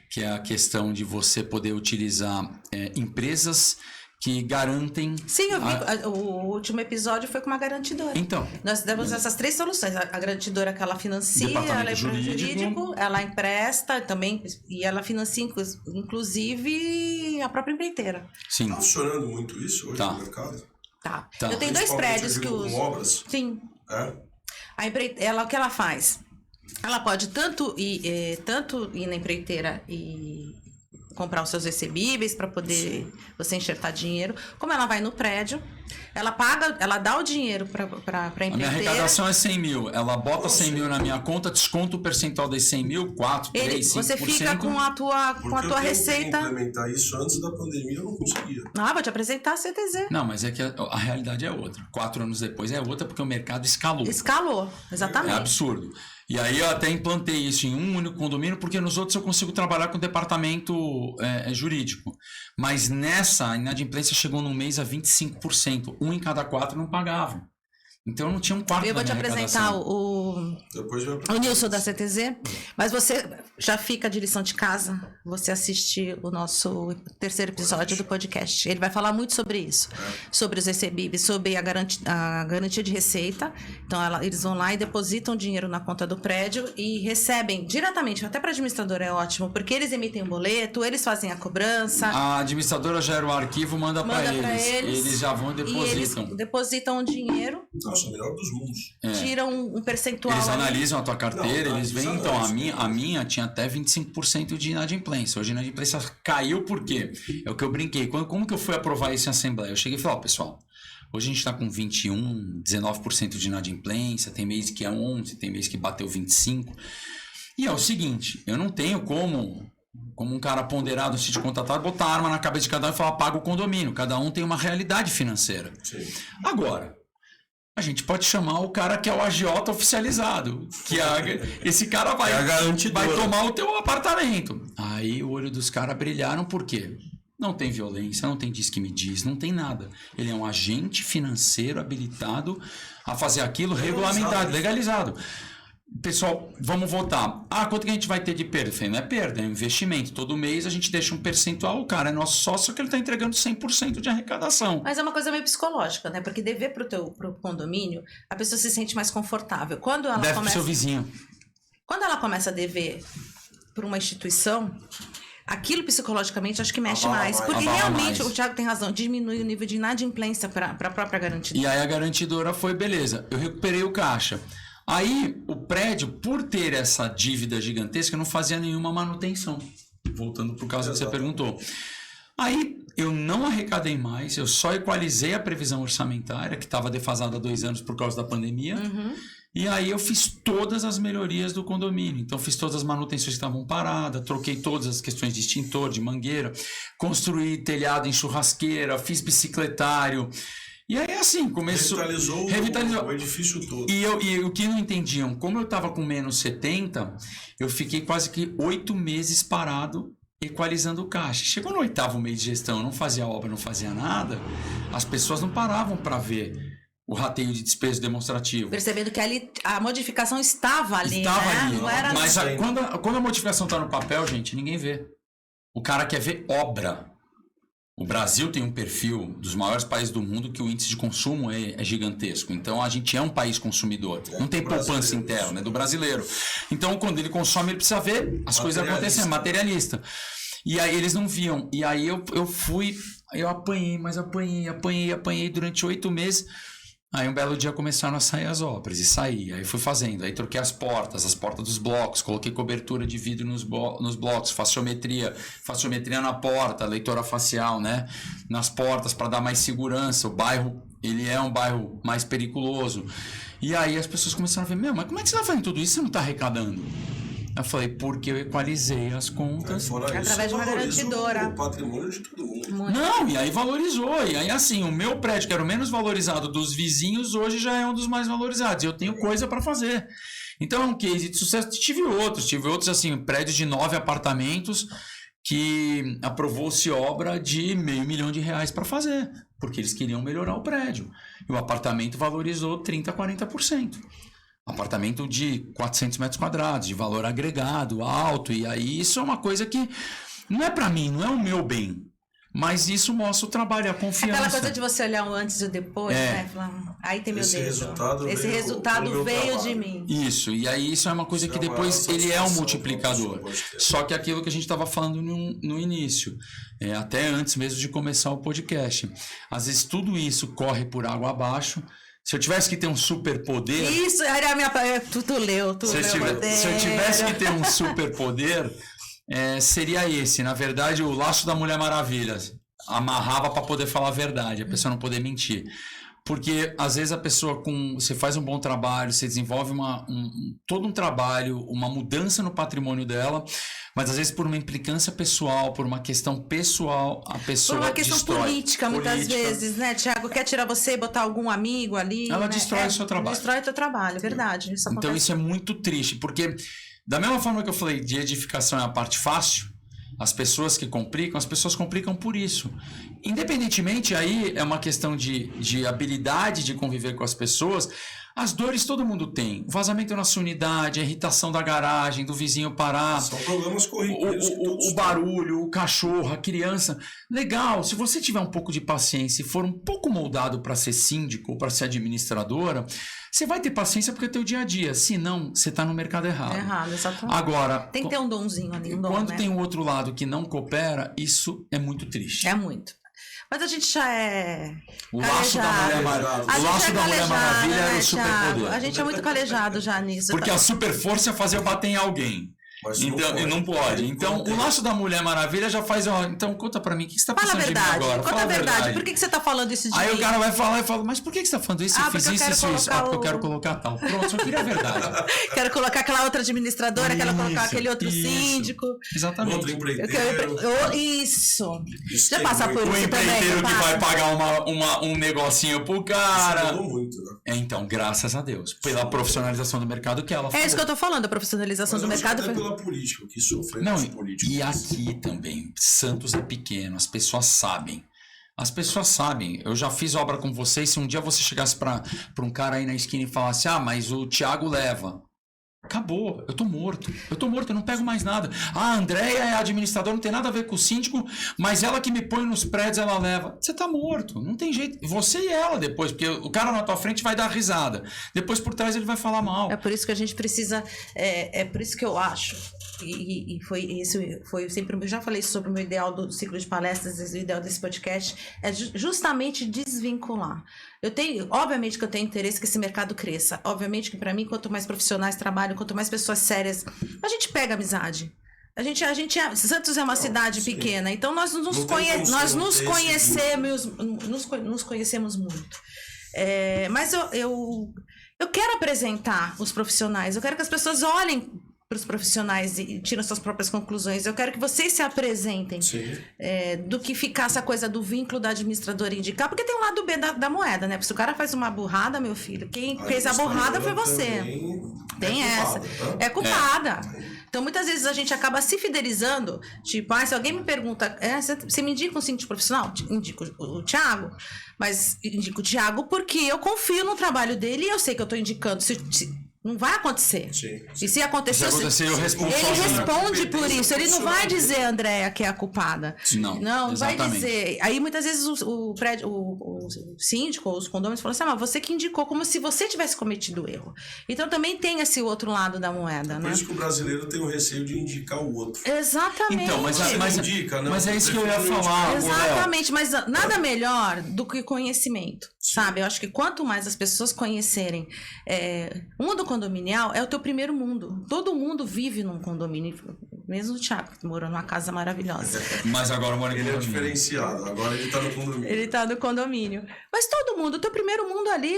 que é a questão de você poder utilizar empresas que garantem... Sim, eu vi. O último episódio foi com uma garantidora. Então... Nós demos essas 3 soluções. A garantidora que ela financia, ela é jurídico, ela empresta também, e ela financia, inclusive, a própria empreiteira. Sim. Tá funcionando muito isso hoje no mercado? Tá. Eu tenho 2 prédios que usam. Obras? Sim. O que ela faz? Ela pode tanto ir na empreiteira e comprar os seus recebíveis para poder você enxertar dinheiro, como ela vai no prédio, ela paga, ela dá o dinheiro para empreiteira. A minha arrecadação é 100 mil, ela bota 100 mil na minha conta, desconta o percentual desses 100 mil, 4, 3, 5%. Você fica com a tua receita. Eu implementar isso antes da pandemia, eu não conseguia. Vou te apresentar a CTZ. Não, mas é que a realidade é outra. 4 anos depois é outra porque o mercado escalou. Escalou, exatamente. É absurdo. E aí eu até implantei isso em um único condomínio, porque nos outros eu consigo trabalhar com departamento jurídico. Mas nessa, a inadimplência chegou no mês a 25%. 1 em cada 4 não pagavam. Então eu não tinha um quarto Eu vou te apresentar o Nilson da CTZ, mas você já fica de lição de casa, você assiste o nosso 3º episódio do podcast. Ele vai falar muito sobre isso, sobre os recebíveis, sobre a garantia de receita. Então eles vão lá e depositam dinheiro na conta do prédio e recebem diretamente, até para a administradora é ótimo, porque eles emitem um boleto, eles fazem a cobrança. A administradora gera o arquivo, manda para eles. Eles já vão e depositam. E eles depositam o dinheiro. Nossa, o melhor dos mundos. Tiram um percentual. Eles analisam a tua carteira, Não, eles veem. Então, a minha tinha até 25% de inadimplência. Hoje a inadimplência caiu por quê? É o que eu brinquei. Como que eu fui aprovar isso em assembleia? Eu cheguei e falei, pessoal, hoje a gente está com 21%, 19% de inadimplência, tem mês que é 11%, tem mês que bateu 25%. E é o seguinte, eu não tenho como um cara ponderado, se te contratar, botar a arma na cabeça de cada um e falar, paga o condomínio. Cada um tem uma realidade financeira. Sim. Agora, a gente pode chamar o cara que é o agiota oficializado. Esse cara vai tomar o teu apartamento. Aí o olho dos caras brilharam, por quê? Não tem violência, não tem diz que me diz, não tem nada. Ele é um agente financeiro habilitado a fazer aquilo regulamentado, legalizado. Pessoal, vamos votar. Quanto que a gente vai ter de perda? Eu falei, não é perda, é um investimento. Todo mês a gente deixa um percentual, o cara é nosso sócio, só que ele está entregando 100% de arrecadação. Mas é uma coisa meio psicológica, né? Porque dever pro condomínio, a pessoa se sente mais confortável. Quando ela deve pro seu vizinho. Quando ela começa a dever para uma instituição, aquilo psicologicamente acho que mexe mais. Porque realmente, o Thiago tem razão, diminui o nível de inadimplência para a própria garantidora. E aí a garantidora foi, beleza, eu recuperei o caixa. Aí, o prédio, por ter essa dívida gigantesca, não fazia nenhuma manutenção. Voltando para o caso que você perguntou. Aí, eu não arrecadei mais, eu só equalizei a previsão orçamentária, que estava defasada há 2 anos por causa da pandemia. E aí, eu fiz todas as melhorias do condomínio. Então, fiz todas as manutenções que estavam paradas, troquei todas as questões de extintor, de mangueira, construí telhado em churrasqueira, fiz bicicletário. E aí, assim, começou... Revitalizou o edifício todo. E o que não entendiam, como eu estava com menos 70, eu fiquei quase que 8 meses parado, equalizando o caixa. Chegou no 8º mês de gestão, eu não fazia obra, não fazia nada, as pessoas não paravam para ver o rateio de despesa demonstrativo. Percebendo que ali a modificação estava ali, estava né? ali. Não era mas quando a modificação está no papel, gente, ninguém vê. O cara quer ver obra. O Brasil tem um perfil dos maiores países do mundo que o índice de consumo é gigantesco. Então, a gente é um país consumidor. Não tem poupança interna, é do brasileiro. Então, quando ele consome, ele precisa ver as coisas acontecendo, materialista. E aí, eles não viam. E aí, eu apanhei, mas apanhei durante 8 meses. Aí um belo dia começaram a sair as obras, e saí, aí fui fazendo, aí troquei as portas dos blocos, coloquei cobertura de vidro nos blocos, faciometria na porta, leitora facial, né, nas portas para dar mais segurança. O bairro, ele é um bairro mais periculoso. E aí as pessoas começaram a ver, mas como é que você tá fazendo tudo isso e você não tá arrecadando? Eu falei, porque eu equalizei as contas. Através de uma garantidora. O patrimônio de todo mundo. Não, e aí valorizou. E aí, assim, o meu prédio, que era o menos valorizado dos vizinhos, hoje já é um dos mais valorizados. E eu tenho coisa para fazer. Então, é um case de sucesso. Tive outros, assim, prédios de 9 apartamentos que aprovou-se obra de R$500 mil para fazer. Porque eles queriam melhorar o prédio. E o apartamento valorizou 30%, 40%. Apartamento de 400 metros quadrados, de valor agregado, alto. E aí isso é uma coisa que não é para mim, não é o meu bem. Mas isso mostra o trabalho, a confiança. Aquela coisa de você olhar o antes e o depois, né? Aí tem meu dedo. Esse resultado veio de mim. Isso, e aí isso é uma coisa que depois ele é um multiplicador. Só que aquilo que a gente estava falando no início, até antes mesmo de começar o podcast. Às vezes tudo isso corre por água abaixo. Se eu tivesse que ter um superpoder... Isso, era a minha... Tu leu. Se eu tivesse que ter um superpoder, seria esse. Na verdade, o laço da Mulher Maravilha. Amarrava para poder falar a verdade, a pessoa não poder mentir. Porque, às vezes, a pessoa você faz um bom trabalho, você desenvolve todo um trabalho, uma mudança no patrimônio dela, mas, às vezes, por uma implicância pessoal, por uma questão pessoal, a pessoa por uma questão destrói. Política, muitas vezes, né, Thiago? Quer tirar você e botar algum amigo ali? Ela né? destrói o seu trabalho. Destrói o teu trabalho, verdade. Então, isso é muito triste, porque, da mesma forma que eu falei de edificação é a parte fácil, As pessoas complicam por isso. Independentemente, aí é uma questão de habilidade de conviver com as pessoas. As dores todo mundo tem. O vazamento na sua unidade, a irritação da garagem, do vizinho parar. São problemas corriqueiros. O barulho, o cachorro, a criança. Legal, se você tiver um pouco de paciência e for um pouco moldado para ser síndico ou para ser administradora, você vai ter paciência porque é teu dia a dia. Se não, você está no mercado errado. É errado, exatamente. Agora, tem que ter um donzinho ali, um dom, quando né? tem o outro lado que não coopera, isso é muito triste. É muito. Mas a gente já é O laço da Mulher Maravilha. A O gente laço é da Mulher Maravilha era o né, superpoder. Thiago? A gente é muito calejado já nisso. Porque a super força é fazer eu bater em alguém. Mas Então, não pode. Então, o laço da Mulher Maravilha já faz. Ó, então, conta pra mim, o que você tá Fala a pensando de mim verdade, agora? conta a verdade. Por que você tá falando isso de Aí mim? o cara vai falar e fala, mas por que você tá falando isso? Eu fiz porque eu isso, quero isso, isso. Ah, porque eu colocar quero colocar tal. Pronto, só queria a verdade. Quero colocar aquela outra administradora, quero colocar aquele outro síndico. Exatamente. Outro empreiteiro. Isso. Já tem passa por muito. O isso também. empreiteiro que passa. vai pagar um negocinho pro cara. Isso mudou muito, né? Então, graças a Deus. Pela profissionalização do mercado que ela falou. É isso que eu tô falando, a profissionalização Mas do eu acho mercado. até pela política, que sofre Não, os políticos. e aqui também, Santos é pequeno, as pessoas sabem. As pessoas sabem. Eu já fiz obra com vocês. Se um dia você chegasse para um cara aí na esquina e falasse, mas o Thiago leva. Acabou, eu tô morto, eu não pego mais nada. A Andréia é administradora, não tem nada a ver com o síndico, mas ela que me põe nos prédios, ela leva. Você tá morto, não tem jeito. Você e ela depois, porque o cara na tua frente vai dar risada. Depois por trás ele vai falar mal. É por isso que a gente precisa, é por isso que eu acho, e foi isso, foi sempre, eu já falei isso sobre o meu ideal do ciclo de palestras, o ideal desse podcast, é justamente desvincular. Obviamente que eu tenho interesse que esse mercado cresça, obviamente que para mim, quanto mais profissionais trabalham, quanto mais pessoas sérias, a gente pega amizade. Santos é uma cidade pequena, então nós nos conhecemos muito. Mas eu quero apresentar os profissionais, eu quero que as pessoas olhem para os profissionais e tirem suas próprias conclusões. Eu quero que vocês se apresentem do que ficar essa coisa do vínculo da administradora indicar, porque tem um lado B da moeda, né? Porque se o cara faz uma burrada, meu filho, quem fez a burrada foi você. Tem essa. É culpada. Então, muitas vezes a gente acaba se fidelizando, tipo, se alguém me pergunta, você me indica um síndico profissional? Indico o Thiago, mas indico o Thiago porque eu confio no trabalho dele e eu sei que eu estou indicando. Não vai acontecer. Sim. E se acontecer, eu respondo ele sozinho. responde por isso. Ele não vai dizer, Andréia, que é a culpada. Não vai dizer. Aí muitas vezes o síndico ou os condôminos falam assim, mas você que indicou, como se você tivesse cometido erro. Então também tem esse outro lado da moeda, né? Por isso que o brasileiro tem o receio de indicar o outro. Exatamente. Então, mas é isso que eu ia falar. Exatamente, mas nada melhor do que conhecimento, sabe? Eu acho que quanto mais as pessoas conhecerem o mundo condominial é o teu primeiro mundo. Todo mundo vive num condomínio, mesmo o Thiago, que morou numa casa maravilhosa. Mas agora mora em Ele é condomínio. diferenciado, agora ele tá no condomínio. Ele tá no condomínio. Mas todo mundo, o teu primeiro mundo ali,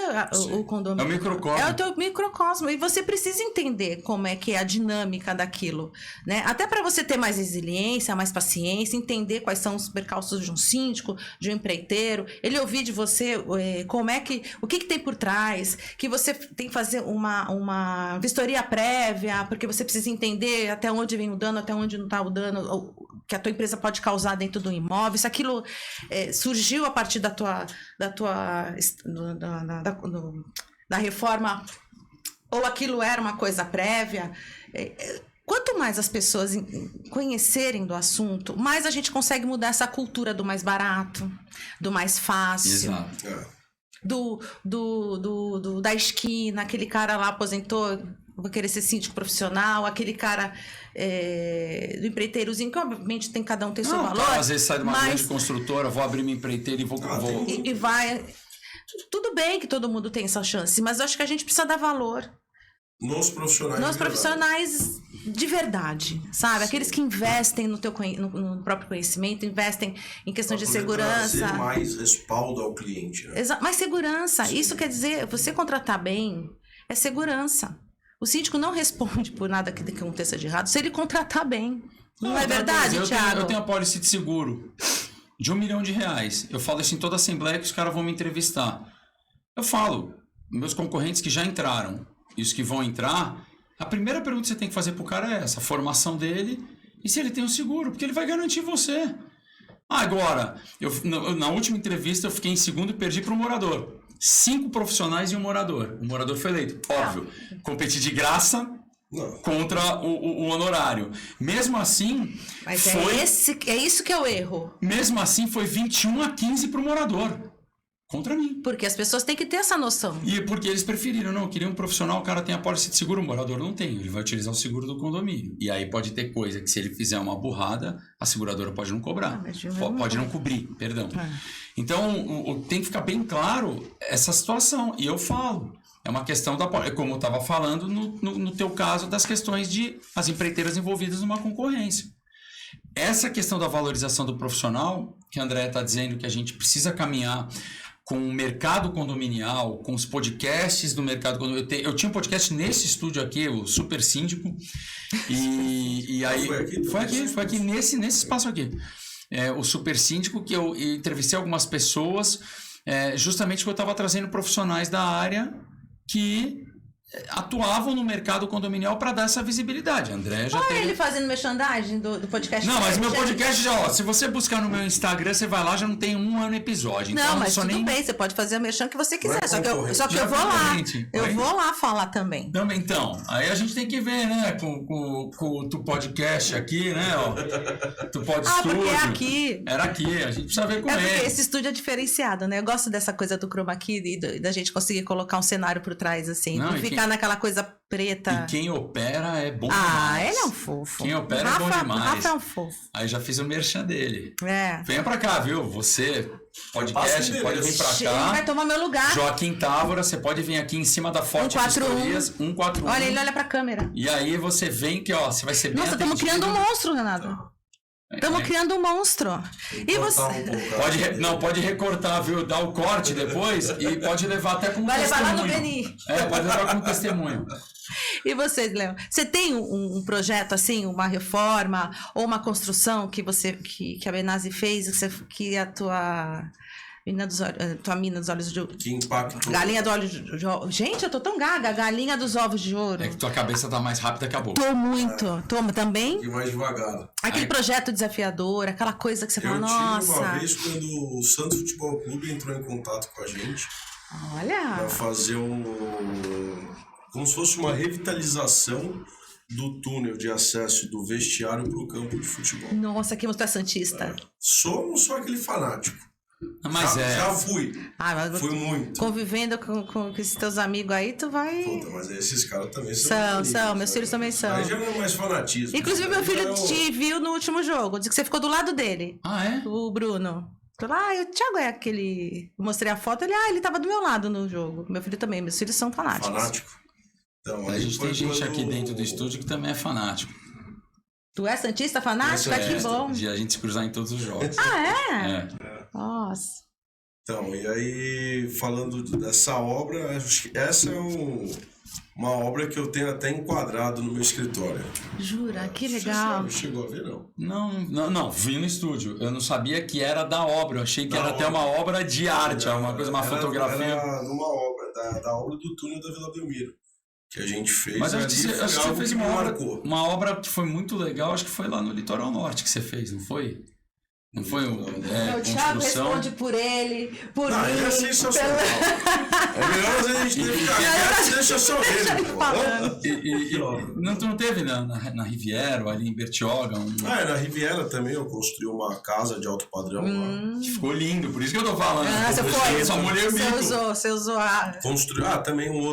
o condomínio. É o microcosmo. É o teu microcosmo. E você precisa entender como é que é a dinâmica daquilo, né? Até para você ter mais resiliência, mais paciência, entender quais são os percalços de um síndico, de um empreiteiro. Ele ouvir de você o que tem por trás, que você tem que fazer uma vistoria prévia, porque você precisa entender até onde vem o dano, até onde não está o dano, que a tua empresa pode causar dentro do imóvel. Se aquilo surgiu a partir da reforma, ou aquilo era uma coisa prévia. Quanto mais as pessoas conhecerem do assunto, mais a gente consegue mudar essa cultura do mais barato, do mais fácil. Exato. Da esquina, aquele cara lá aposentou, vou querer ser síndico profissional, aquele cara do empreiteirozinho, que obviamente tem cada um tem seu valor. Às vezes sai de uma grande construtora, vou abrir minha empreiteira e vou... E vai... Tudo bem que todo mundo tem essa chance, mas eu acho que a gente precisa dar valor Nos profissionais de verdade, sabe? Sim. Aqueles que investem no próprio conhecimento, investem em questão de segurança. Trazer mais respaldo ao cliente. Né? Mais segurança. Sim. Isso quer dizer, você contratar bem é segurança. O síndico não responde por nada que aconteça de errado se ele contratar bem. Não é verdade, Thiago? Eu tenho a pólice de seguro de R$1 milhão. Eu falo isso em toda a assembleia que os caras vão me entrevistar. Eu falo, meus concorrentes que já entraram e os que vão entrar, a primeira pergunta que você tem que fazer pro cara é essa, a formação dele E se ele tem um seguro? Porque ele vai garantir você. Agora, na última entrevista eu fiquei em segundo e perdi para um morador. 5 profissionais e um morador. O morador foi eleito. Óbvio, competi de graça contra o honorário. Mesmo assim... Mas é isso que é o erro. Mesmo assim, foi 21-15 para o morador. Contra mim. Porque as pessoas têm que ter essa noção. E porque eles preferiram, não, queria um profissional, o cara tem a pólice de seguro, o morador não tem, ele vai utilizar o seguro do condomínio. E aí pode ter coisa que se ele fizer uma burrada, a seguradora pode não cobrar, pode não cobrir, perdão. Então, tem que ficar bem claro essa situação. E eu falo, é uma questão da... Como eu estava falando no teu caso, das questões de as empreiteiras envolvidas numa concorrência. Essa questão da valorização do profissional, que a Andréia está dizendo que a gente precisa caminhar com o mercado condominial, com os podcasts do mercado condominial. Eu tinha um podcast nesse estúdio aqui, o Super Síndico, e aí... Foi aqui nesse espaço aqui. O Super Síndico, que eu entrevistei algumas pessoas, justamente porque eu estava trazendo profissionais da área que atuavam no mercado condominial para dar essa visibilidade. André já teve... ele fazendo merchandising do podcast. Não, mas meu podcast já, se você buscar no meu Instagram, você vai lá, já não tem um ano episódio. Não, então, mas tudo bem, você pode fazer a merchan que você quiser. Só que eu vou lá. Eu vou lá falar também. Então, aí a gente tem que ver, né, com o tu podcast aqui, né, ó. Tu pode estúdio. Porque é aqui. Era aqui, a gente precisa ver com ele. Porque esse estúdio é diferenciado, né? Eu gosto dessa coisa do chroma key e da gente conseguir colocar um cenário por trás, assim. Não ficar naquela coisa preta. E quem opera é bom demais. Ele é um fofo. Quem opera é bom demais. Rafa é um fofo. Aí já fiz o merchan dele. É. Venha pra cá, viu? Você, podcast, pode vir pra cá. Ele vai tomar meu lugar. Joaquim Távora, você pode vir aqui em cima da Forte Vistorias. 141. Olha, ele olha pra câmera. E aí você vem que, ó, você vai ser bem Nossa, estamos criando um monstro, Renato. Estamos criando um monstro. E você... Pode recortar, viu? Dar o corte depois e pode levar até como testemunho. Vai levar lá no Beni. Pode levar como testemunho. E você, Léo? Você tem um projeto assim, uma reforma ou uma construção que a Benazzi fez, que a tua mina dos olhos de ouro. Que impacto. Galinha dos olhos de ouro. Gente, eu tô tão gaga. Galinha dos ovos de ouro. É que tua cabeça tá mais rápida que a boca. Tô muito. Toma também. E mais devagar. Aquele projeto desafiador, aquela coisa que você fala, nossa. Eu tive uma vez quando o Santos Futebol Clube entrou em contato com a gente. Olha. Pra fazer como se fosse uma revitalização do túnel de acesso do vestiário pro campo de futebol. Nossa, que você é santista. Não sou aquele fanático. Mas já fui. Fui muito. Convivendo com esses teus amigos aí, tu vai... Puta, mas esses caras também são... São, meus filhos também são. Aí já não é mais fanatismo. Inclusive, meu filho te viu no último jogo. Disse que você ficou do lado dele. Ah, é? O Bruno. Falei, o Thiago é aquele... Eu mostrei a foto, ele tava do meu lado no jogo. Meu filho também, meus filhos são fanáticos. Fanático. Então, a gente tem gente aqui dentro do estúdio que também é fanático. Tu é santista fanático? Que bom. De a gente se cruzar em todos os jogos. É? Nossa. Então, e aí, falando dessa obra, acho que essa é uma obra que eu tenho até enquadrado no meu escritório. Jura? Que legal. Você chegou a ver, não? Não, vi no estúdio. Eu não sabia que era da obra, eu achei que era até uma obra de arte, uma fotografia. Era numa obra, da obra do túnel da Vila Belmiro, que a gente fez. Mas acho que você fez uma obra que foi muito legal, acho que foi lá no Litoral Norte que você fez, não foi? Não foi o Thiago responde por ele, por mim. É sensacional. É melhor a gente ter que ficar quieto e deixa só ele. Tu não teve na Riviera, ali em Bertioga? Na Riviera também eu construí uma casa de alto padrão lá. Que ficou lindo, por isso que eu tô falando. Você foi. Essa mulher Você usou a... Construí, também uma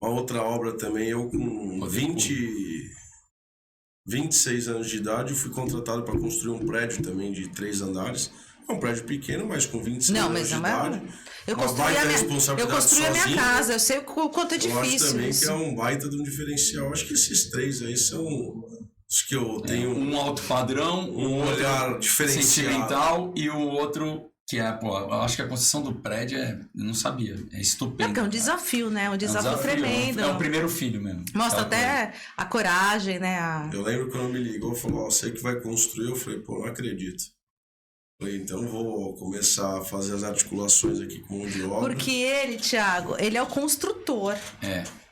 outra obra também, eu com 26 anos de idade, eu fui contratado para construir um prédio também de 3 andares. É um prédio pequeno, mas com 26 anos de idade. Eu construí a minha casa, eu sei o quanto é difícil. Eu acho também que é um baita de um diferencial. Acho que esses 3 aí são os que eu tenho. Um alto padrão, um olhar diferenciado, sentimental, e o outro que eu acho que a construção do prédio eu não sabia, é estupendo. Porque é um desafio, né? Um desafio tremendo. É o primeiro filho mesmo. Mostra até a coragem, né? Eu lembro quando me ligou, falou, você que vai construir, eu falei, não acredito. Falei, então vou começar a fazer as articulações aqui com mão de obra. Porque ele, Thiago, ele é o construtor.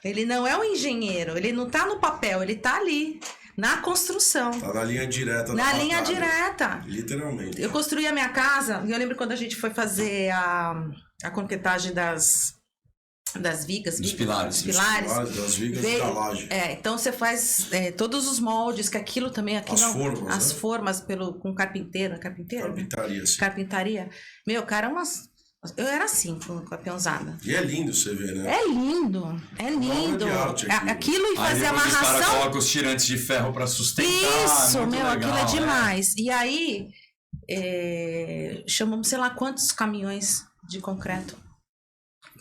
Ele não é o engenheiro, ele não tá no papel, ele tá ali. na construção. Tá na linha direta Na da linha batalha. direta. Literalmente. Eu construí a minha casa, e eu lembro quando a gente foi fazer a concretagem das vigas. Dos pilares. Dos pilares. Das vigas Veio- da laje. então você faz todos os moldes, que aquilo também... As formas, né? Com carpinteiro. Carpintaria, sim. Carpintaria. Meu, cara, eu era assim com a peãozada. E é lindo você ver, né? É lindo. É lindo. de arte Aquilo e Aí fazer depois os caras amarração. colocam os tirantes de ferro pra sustentar. Isso, muito meu, legal, aquilo é demais. E aí, chamamos sei lá quantos caminhões de concreto.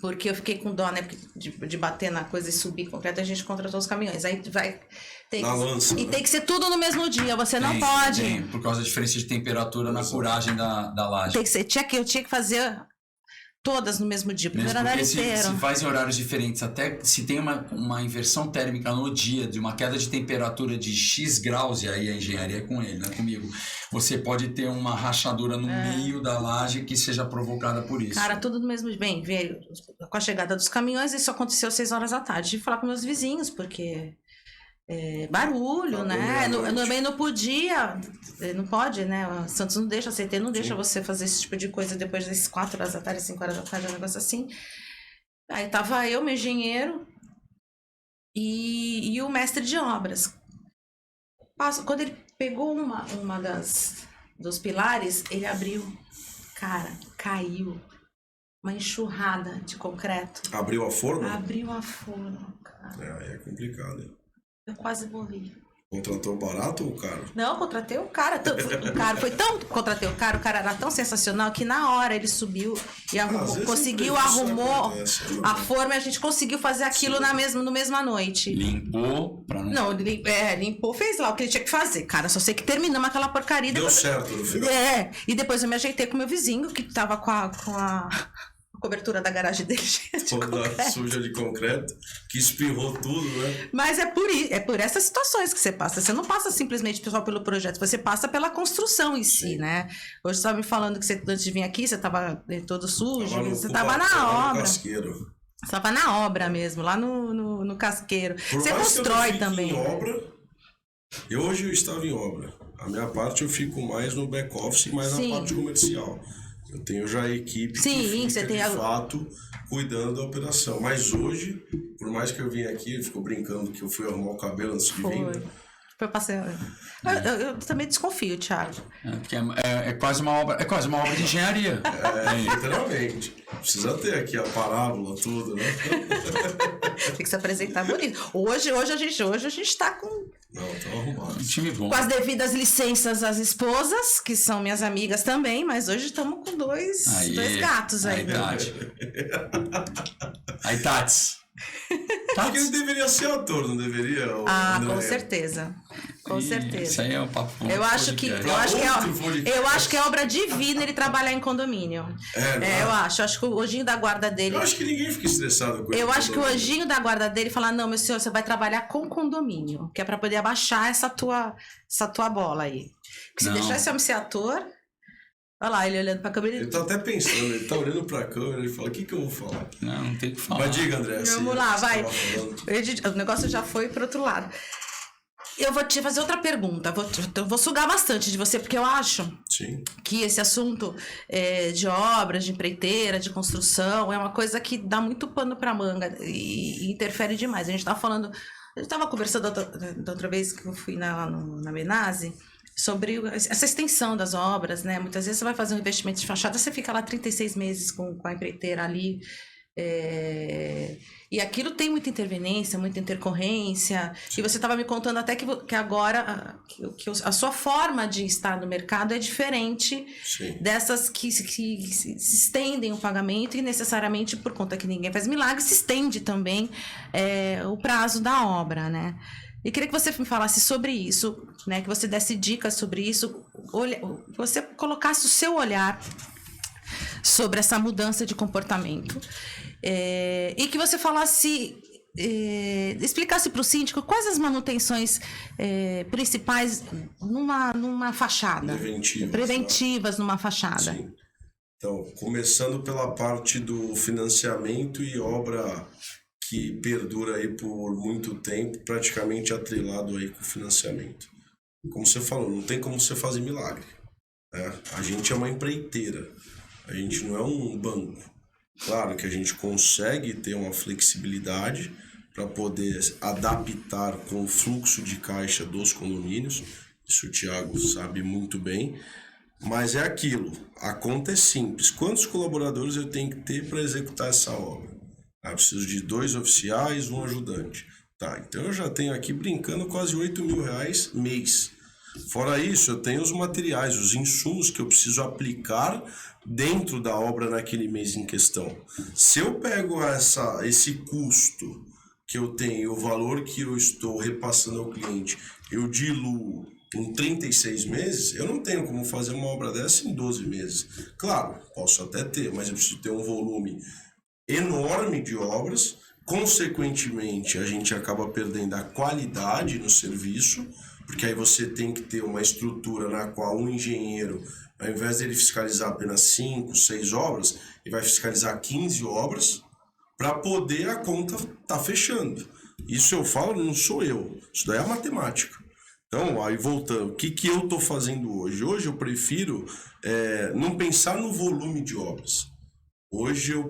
Porque eu fiquei com dó, né? De bater na coisa e subir concreto, a gente contratou os caminhões. Aí vai. Lança, e né? tem que ser tudo no mesmo dia, você não Tem, pode. tem, por causa da diferença de temperatura na curagem da laje. Tem que ser. Eu tinha que fazer todas no mesmo dia, o Mesmo primeiro andar porque inteiro. se faz em horários diferentes, até se tem uma inversão térmica no dia, de uma queda de temperatura de X graus, e aí a engenharia é com ele, não é comigo, você pode ter uma rachadura no meio da laje que seja provocada por isso. Cara, tudo no mesmo dia. Bem, veio com a chegada dos caminhões, isso aconteceu às 6 horas da tarde. Tive que falar com meus vizinhos, porque... barulho, né? Também não podia, não pode, né? O Santos não deixa, a CT não deixa você fazer esse tipo de coisa depois das 4 horas da tarde, 5 horas da tarde, um negócio assim. Aí tava eu, meu engenheiro e o mestre de obras. Quando ele pegou uma dos pilares, ele abriu. Cara, caiu uma enxurrada de concreto. Abriu a forma? Abriu a forma, cara. É complicado, hein? Eu quase morri. Contratou barato ou caro? Não, contratei o cara. Contratei o cara era tão sensacional que na hora ele subiu e arrumou a forma e a gente conseguiu fazer aquilo na mesma noite. Limpou pra não... Não, limpou, fez lá o que ele tinha que fazer. Cara, só sei que terminamos aquela porcaria. Deu certo no final. E depois eu me ajeitei com meu vizinho, que tava com a cobertura da garagem dele cheia de Toda concreto. suja de concreto, que espirrou tudo, né? Mas é por essas situações que você passa. Você não passa simplesmente só pelo projeto, você passa pela construção em si, né? Hoje você estava me falando que você, antes de vir aqui, você estava todo sujo, você estava na obra. Você estava na obra mesmo, lá no casqueiro. Você constrói também. Hoje eu estava em obra. A minha parte eu fico mais no back-office e mais na parte comercial. Eu tenho já a equipe que fica, de fato, cuidando da operação. Mas hoje, por mais que eu vim aqui, ele ficou brincando que eu fui arrumar o cabelo antes de vir. Né? Eu passei... Eu também desconfio, Thiago. Porque é quase uma obra de engenharia. Literalmente. Precisa ter aqui a parábola, tudo, né? Tem que se apresentar bonito. Hoje a gente tá com... Não, tá arrumado. Time bom. Com as devidas licenças às esposas, que são minhas amigas também, mas hoje estamos com dois gatos aí. Aí, Tats. Porque ele deveria ser ator, não deveria? Com certeza. Com certeza. Isso aí é um papo. Eu acho que é obra divina ele trabalhar em condomínio. Eu acho que o anjinho da guarda dele... Eu acho que ninguém fica estressado com isso. Eu acho que o anjinho da guarda dele fala: não, meu senhor, você vai trabalhar com condomínio, que é pra poder abaixar essa tua bola aí. Porque se deixar esse homem ser ator... Olha lá, ele olhando pra câmera. Ele tá até pensando, ele tá olhando pra câmera e fala: o que eu vou falar? Não tem o que falar. Mas diga, André. Vamos lá, vai. O negócio já foi pro outro lado. Eu vou te fazer outra pergunta. Eu vou sugar bastante de você, porque eu acho que esse assunto de obras, de empreiteira, de construção, é uma coisa que dá muito pano pra manga e interfere demais. A gente tava conversando da outra vez que eu fui na Benazzi, sobre essa extensão das obras, né? Muitas vezes você vai fazer um investimento de fachada, você fica lá 36 meses com a empreiteira ali, e aquilo tem muita intervenência, muita intercorrência, e você estava me contando até que agora que a sua forma de estar no mercado é diferente dessas que se estendem o pagamento e necessariamente, por conta que ninguém faz milagre, se estende também o prazo da obra, né? E queria que você me falasse sobre isso, né? Que você desse dicas sobre isso, que você colocasse o seu olhar sobre essa mudança de comportamento. E que você falasse, explicasse para o síndico quais as manutenções principais numa fachada. Preventivas numa fachada. Sim. Então, começando pela parte do financiamento e obra que perdura aí por muito tempo, praticamente atrelado aí com o financiamento. Como você falou, não tem como você fazer milagre, né? A gente é uma empreiteira, a gente não é um banco. Claro que a gente consegue ter uma flexibilidade para poder adaptar com o fluxo de caixa dos condomínios, isso o Thiago sabe muito bem, mas é aquilo, a conta é simples. Quantos colaboradores eu tenho que ter para executar essa obra? Eu preciso de 2 oficiais, 1 ajudante. Tá, então eu já tenho aqui brincando quase R$8.000 mês. Fora isso, eu tenho os materiais, os insumos que eu preciso aplicar dentro da obra naquele mês em questão. Se eu pego esse custo que eu tenho, o valor que eu estou repassando ao cliente, eu diluo em 36 meses, eu não tenho como fazer uma obra dessa em 12 meses. Claro, posso até ter, mas eu preciso ter um volume enorme de obras. Consequentemente, a gente acaba perdendo a qualidade no serviço, porque aí você tem que ter uma estrutura na qual um engenheiro, ao invés de ele fiscalizar apenas 5, 6 obras, ele vai fiscalizar 15 obras para poder a conta tá fechando. Isso eu falo, não sou eu, isso daí é a matemática. Então, aí voltando, o que eu estou fazendo hoje? Hoje eu prefiro não pensar no volume de obras. Hoje eu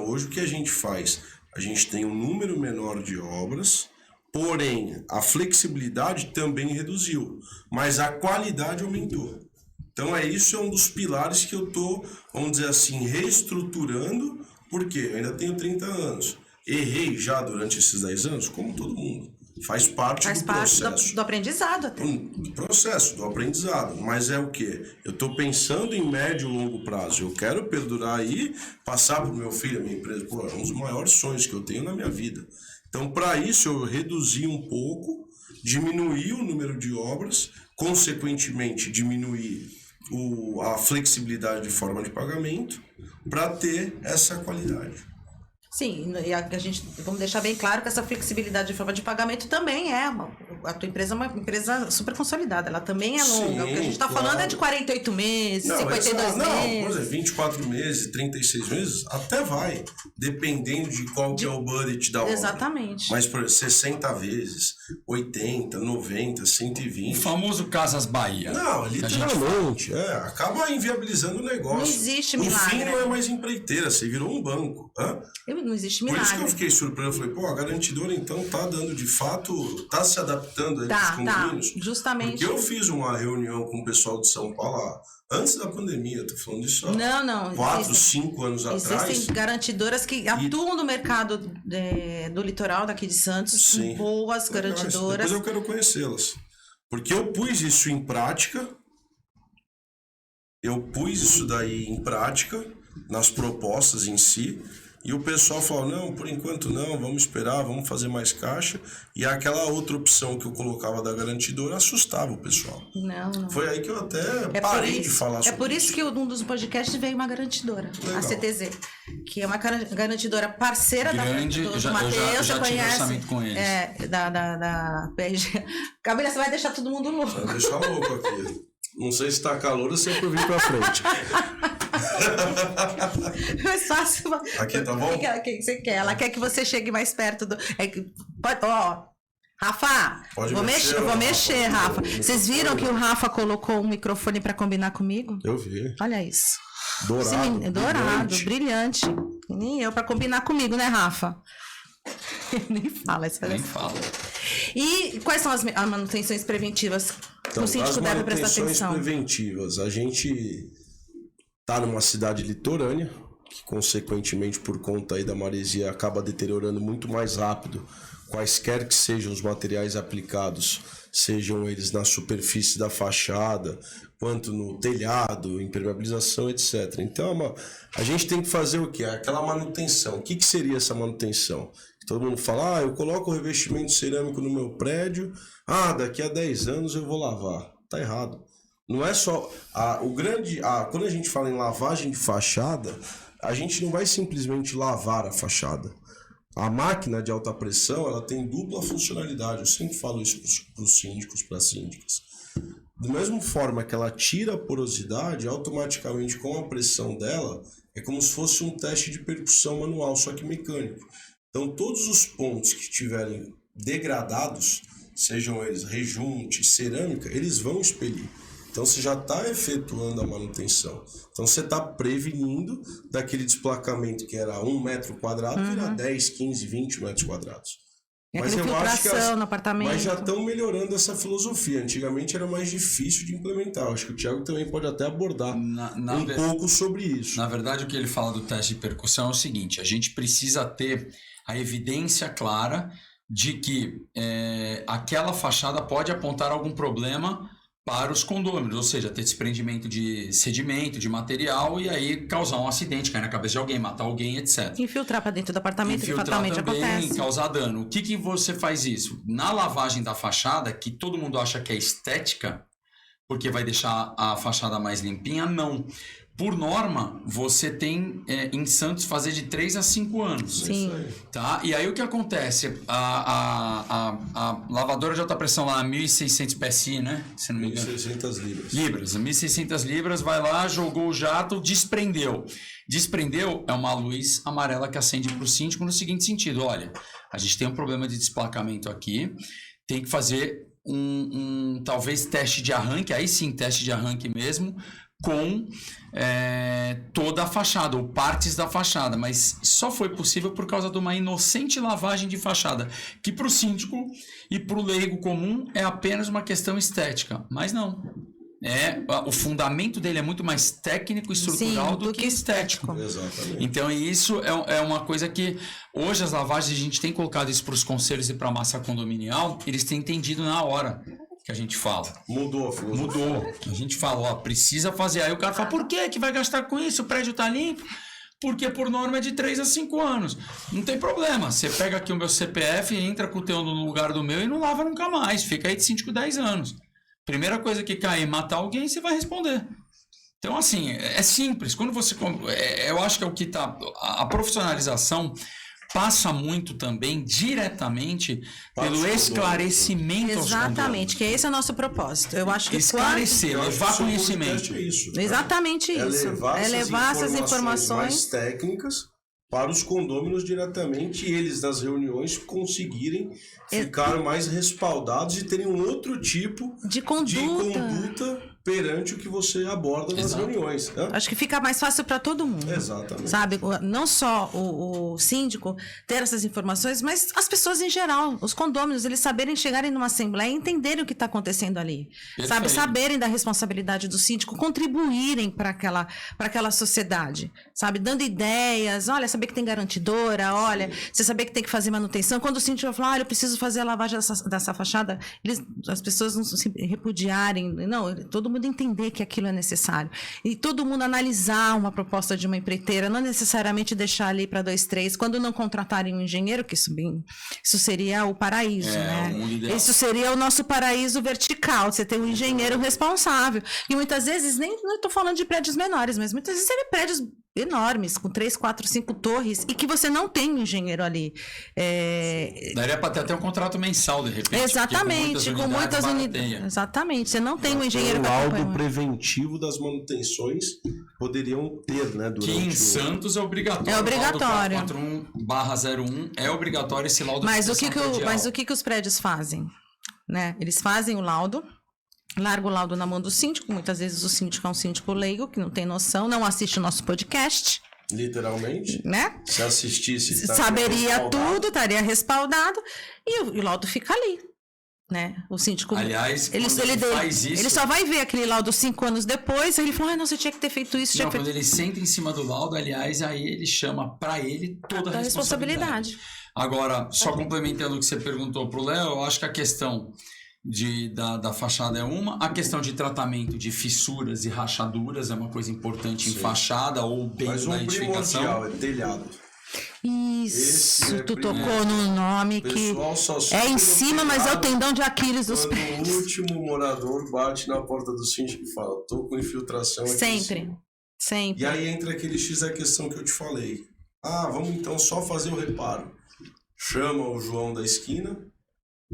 hoje o que a gente faz? A gente tem um número menor de obras, porém a flexibilidade também reduziu, mas a qualidade aumentou. Então isso é um dos pilares que eu estou, vamos dizer assim, reestruturando, porque eu ainda tenho 30 anos. Errei já durante esses 10 anos, como todo mundo. Faz parte do processo. Do aprendizado até. Do processo, do aprendizado. Mas é o quê? Eu estou pensando em médio e longo prazo. Eu quero perdurar aí, passar para o meu filho, a minha empresa. Pô, é um dos maiores sonhos que eu tenho na minha vida. Então, para isso, eu reduzi um pouco, diminuí o número de obras, consequentemente, diminuí a flexibilidade de forma de pagamento para ter essa qualidade. Sim, e a gente, vamos deixar bem claro que essa flexibilidade de forma de pagamento também a tua empresa é uma empresa super consolidada, ela também é longa. Sim, o que a gente está falando é de 48 meses, 52 meses. Não, por exemplo, 24 meses, 36 meses, até vai, dependendo de qual que é o budget da obra. Exatamente. Mas, por exemplo, 60 vezes, 80, 90, 120. O famoso Casas Bahia. Não, literalmente, acaba inviabilizando o negócio. Não existe milagre. No fim, não é mais empreiteira, você virou um banco. Não existe milagre. Por isso que eu fiquei surpreso. Eu falei, a garantidora então tá dando de fato, tá se adaptando aí pros condomínios. Justamente. Porque eu fiz uma reunião com o pessoal de São Paulo lá, antes da pandemia, tô falando disso há 4, 5 anos atrás. Existem garantidoras que atuam no mercado do litoral daqui de Santos, sim, boas garantidoras. Depois eu quero conhecê-las. Porque eu pus isso em prática, em prática, nas propostas em si. E o pessoal falou, não, por enquanto não, vamos esperar, vamos fazer mais caixa. E aquela outra opção que eu colocava da garantidora assustava o pessoal. Não. Foi aí que eu até parei de falar sobre isso. É por isso que um dos podcasts veio uma garantidora, legal. A CTZ, que é uma garantidora parceira grande, do Matheus, você conhece. Tive orçamento com eles. Da PRG. Camila, você vai deixar todo mundo louco. Vai deixar louco aqui. Não sei se tá calor ou se é por vir pra frente. Mais fácil. Aqui tá bom? O que você quer? Ela quer que você chegue mais perto do. Rafa, eu vou mexer, Rafa. Vocês viram que o Rafa colocou um microfone pra combinar comigo? Eu vi. Olha isso. Dourado, brilhante. Nem eu pra combinar comigo, né, Rafa? Nem fala essa Nem fala. E quais são as manutenções preventivas que o síndico deve prestar atenção? As manutenções preventivas, a gente tá numa cidade litorânea, que consequentemente por conta aí da maresia acaba deteriorando muito mais rápido quaisquer que sejam os materiais aplicados, sejam eles na superfície da fachada, quanto no telhado, impermeabilização, etc. Então a gente tem que fazer o quê? Aquela manutenção. O que seria essa manutenção? Todo mundo fala, eu coloco o revestimento cerâmico no meu prédio, daqui a 10 anos eu vou lavar. Tá errado. Não é só... quando a gente fala em lavagem de fachada, a gente não vai simplesmente lavar a fachada. A máquina de alta pressão, ela tem dupla funcionalidade. Eu sempre falo isso para os síndicos, para as síndicas. Da mesma forma que ela tira a porosidade, automaticamente com a pressão dela, é como se fosse um teste de percussão manual, só que mecânico. Então, todos os pontos que estiverem degradados, sejam eles rejunte, cerâmica, eles vão expelir. Então, você já está efetuando a manutenção. Então, você está prevenindo daquele desplacamento que era 1 metro quadrado, virar 10, 15, 20 metros quadrados. E aquela infiltração no apartamento. Mas já estão melhorando essa filosofia. Antigamente era mais difícil de implementar. Acho que o Thiago também pode até abordar pouco sobre isso. Na verdade, o que ele fala do teste de percussão é o seguinte: a gente precisa ter a evidência clara de que aquela fachada pode apontar algum problema para os condôminos, ou seja, ter desprendimento de sedimento, de material e aí causar um acidente, cair na cabeça de alguém, matar alguém, etc. Infiltrar para dentro do apartamento, que Infiltrar fatalmente também, acontece. causar dano. O que você faz isso? Na lavagem da fachada, que todo mundo acha que é estética, porque vai deixar a fachada mais limpinha, não. Por norma, você tem em Santos fazer de 3 a 5 anos. Sim. Tá? E aí o que acontece? A lavadora de alta pressão lá, 1.600 PSI, né? Se não me engano. 1.600 libras. 1.600 libras, vai lá, jogou o jato, desprendeu. Desprendeu é uma luz amarela que acende para o síndico no seguinte sentido: olha, a gente tem um problema de desplacamento aqui, tem que fazer talvez teste de arranque, aí sim, teste de arranque mesmo, com toda a fachada, ou partes da fachada, mas só foi possível por causa de uma inocente lavagem de fachada, que para o síndico e para o leigo comum é apenas uma questão estética, mas não. O fundamento dele é muito mais técnico e estrutural do que estético. Exatamente. Então isso é uma coisa que hoje as lavagens, a gente tem colocado isso para os conselhos e para a massa condominial, eles têm entendido na hora que a gente fala. Mudou a filosofia. Mudou. A gente fala, precisa fazer. Aí o cara fala, por que vai gastar com isso? O prédio tá limpo? Porque por norma é de 3 a 5 anos. Não tem problema. Você pega aqui o meu CPF, entra com o teu no lugar do meu e não lava nunca mais. Fica aí de síndico 10 anos. Primeira coisa que cair e matar alguém, você vai responder. Então, assim, é simples. Quando você... eu acho que é o que tá... A profissionalização passa muito também diretamente pelo esclarecimento aos condôminos. Exatamente, que esse é o nosso propósito. Eu acho que esclarecer, levar conhecimento. É isso, exatamente isso. É levar essas informações mais técnicas para os condôminos diretamente e eles nas reuniões conseguirem ficar mais respaldados e terem um outro tipo de conduta perante o que você aborda nas reuniões. Né? Acho que fica mais fácil para todo mundo. Exatamente. Sabe? Não só o síndico ter essas informações, mas as pessoas em geral, os condôminos, eles saberem chegarem numa assembleia e entenderem o que está acontecendo ali. Perfeito. Sabe? Saberem da responsabilidade do síndico, contribuírem para aquela sociedade. Sabe? Dando ideias, olha, saber que tem garantidora, olha, você saber que tem que fazer manutenção. Quando o síndico vai falar, olha, eu preciso fazer a lavagem dessa fachada, as pessoas não se repudiarem. Não, todo mundo entender que aquilo é necessário. E todo mundo analisar uma proposta de uma empreiteira, não necessariamente deixar ali para 2, 3, quando não contratarem um engenheiro, que isso seria o paraíso, né? Isso seria o nosso paraíso vertical, você tem um engenheiro responsável. E muitas vezes, não estou falando de prédios menores, mas muitas vezes seriam prédios enormes, com 3, 4, 5 torres, e que você não tem um engenheiro ali. Daria para ter até um contrato mensal, de repente. Exatamente, com muitas unidades. Exatamente, você não tem um engenheiro para acompanhar. O laudo preventivo das manutenções poderiam ter, né? Que em Santos é obrigatório. É obrigatório. O laudo 441/01 é obrigatório esse laudo. Mas o que os prédios fazem? Né? Eles fazem o laudo, larga o laudo na mão do síndico. Muitas vezes o síndico é um síndico leigo, que não tem noção, não assiste o nosso podcast. Literalmente. Né? Se assistisse, saberia tudo, estaria respaldado. E o laudo fica ali. Né? O síndico. Aliás, ele faz isso. Ele só vai ver aquele laudo 5 anos depois. Ele fala, não, você tinha que ter feito isso. Quando ele senta em cima do laudo, aliás, aí ele chama para ele toda a responsabilidade. Agora, só complementando o que você perguntou pro Léo, eu acho que a questão da fachada é uma. A questão de tratamento de fissuras e rachaduras é uma coisa importante. Sim. Em fachada ou bem na edificação. Primordial é telhado. Isso, tu tocou no nome que é em cima, mas é o tendão de Aquiles dos prédios. O último morador bate na porta do síndico e fala, tô com infiltração aqui. Sempre. E aí entra aquele X da questão que eu te falei. Vamos então só fazer o reparo. Chama o João da esquina.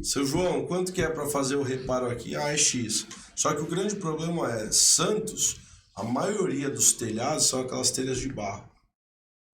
Seu João, quanto que é para fazer o reparo aqui? É X. Só que o grande problema é, Santos, a maioria dos telhados são aquelas telhas de barro.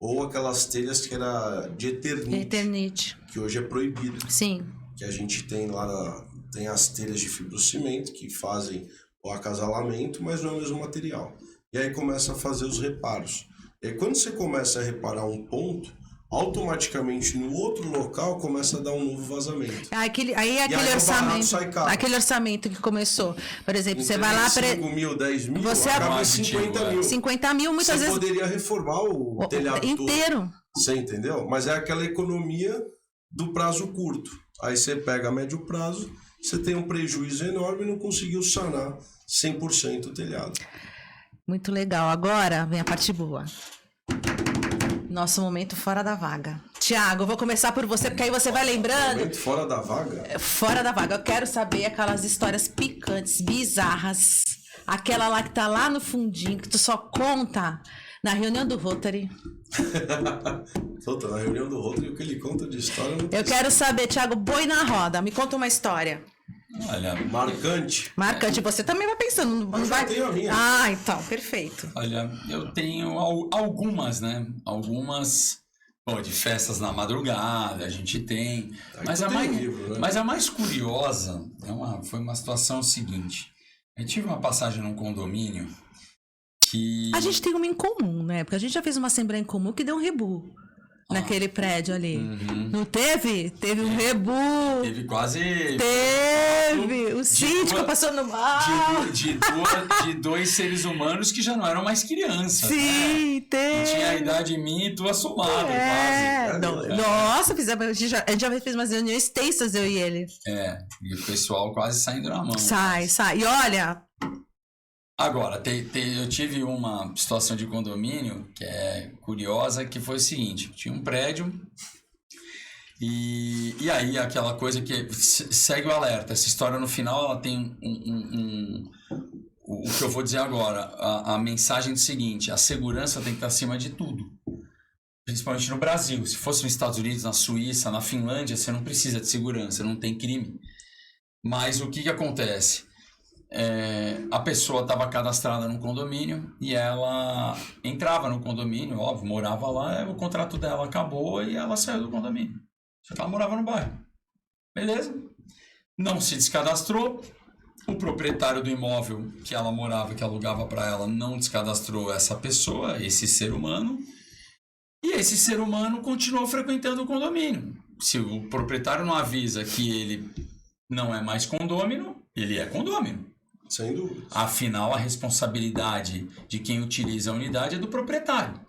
ou aquelas telhas que era de Eternit, Eternite. que hoje é proibido. Sim. Que a gente tem lá, tem as telhas de fibrocimento que fazem o acasalamento, mas não é o mesmo material. E aí começa a fazer os reparos. E aí quando você começa a reparar um ponto, automaticamente no outro local começa a dar um novo vazamento. Aquele o barato sai caro. Aquele orçamento que começou. Por exemplo, você vai lá... 5 mil, 10 mil, você acaba em 50 mil. 50 mil, muitas vezes... Você poderia reformar o telhado inteiro. todo. Você entendeu? Mas é aquela economia do prazo curto. Aí você pega a médio prazo, você tem um prejuízo enorme e não conseguiu sanar 100% o telhado. Muito legal. Agora vem a parte boa. Nosso momento fora da vaga. Tiago, eu vou começar por você, porque aí você vai lembrando. Momento fora da vaga? Fora da vaga. Eu quero saber aquelas histórias picantes, bizarras. Aquela lá que tá lá no fundinho, que tu só conta na reunião do Rotary. Tá na reunião do Rotary, o que ele conta de história não Eu quero saber, Tiago, boi na roda. Me conta uma história. Olha, marcante. Marcante. Você também vai pensando. Não Eu já vai... tenho a minha. Ah, então, perfeito. olha, eu tenho algumas, né? Algumas, pô, de festas na madrugada, a gente tem. Mas a, mais, livro, né? mas a mais curiosa foi uma situação seguinte. Eu tive uma passagem num condomínio que... A gente tem uma em comum, né? Porque a gente já fez uma assembleia em comum que deu um rebu naquele prédio ali. Não teve? Teve um rebu. Teve quase... Teve! O síndico passou no mal. De dois seres humanos que já não eram mais crianças. Sim, né? teve. Tinha a idade minha e tua somada, quase. Nossa, a gente já fez umas reuniões tensas, eu e ele. E o pessoal quase saindo na mão. Sai. E olha... Agora, eu tive uma situação de condomínio que é curiosa, que foi o seguinte: tinha um prédio e aí aquela coisa que segue o alerta. Essa história no final ela tem o que eu vou dizer agora, a mensagem do seguinte: a segurança tem que estar acima de tudo. Principalmente no Brasil. Se fosse nos Estados Unidos, na Suíça, na Finlândia, você não precisa de segurança, não tem crime. Mas o que acontece? A pessoa estava cadastrada no condomínio e ela entrava no condomínio, óbvio, morava lá, o contrato dela acabou e ela saiu do condomínio. Só que ela morava no bairro. Beleza? Não se descadastrou. O proprietário do imóvel que ela morava, que alugava para ela, não descadastrou essa pessoa, esse ser humano. E esse ser humano continuou frequentando o condomínio. Se o proprietário não avisa que ele não é mais condômino, ele é condômino. Sem dúvida. Afinal, a responsabilidade de quem utiliza a unidade é do proprietário,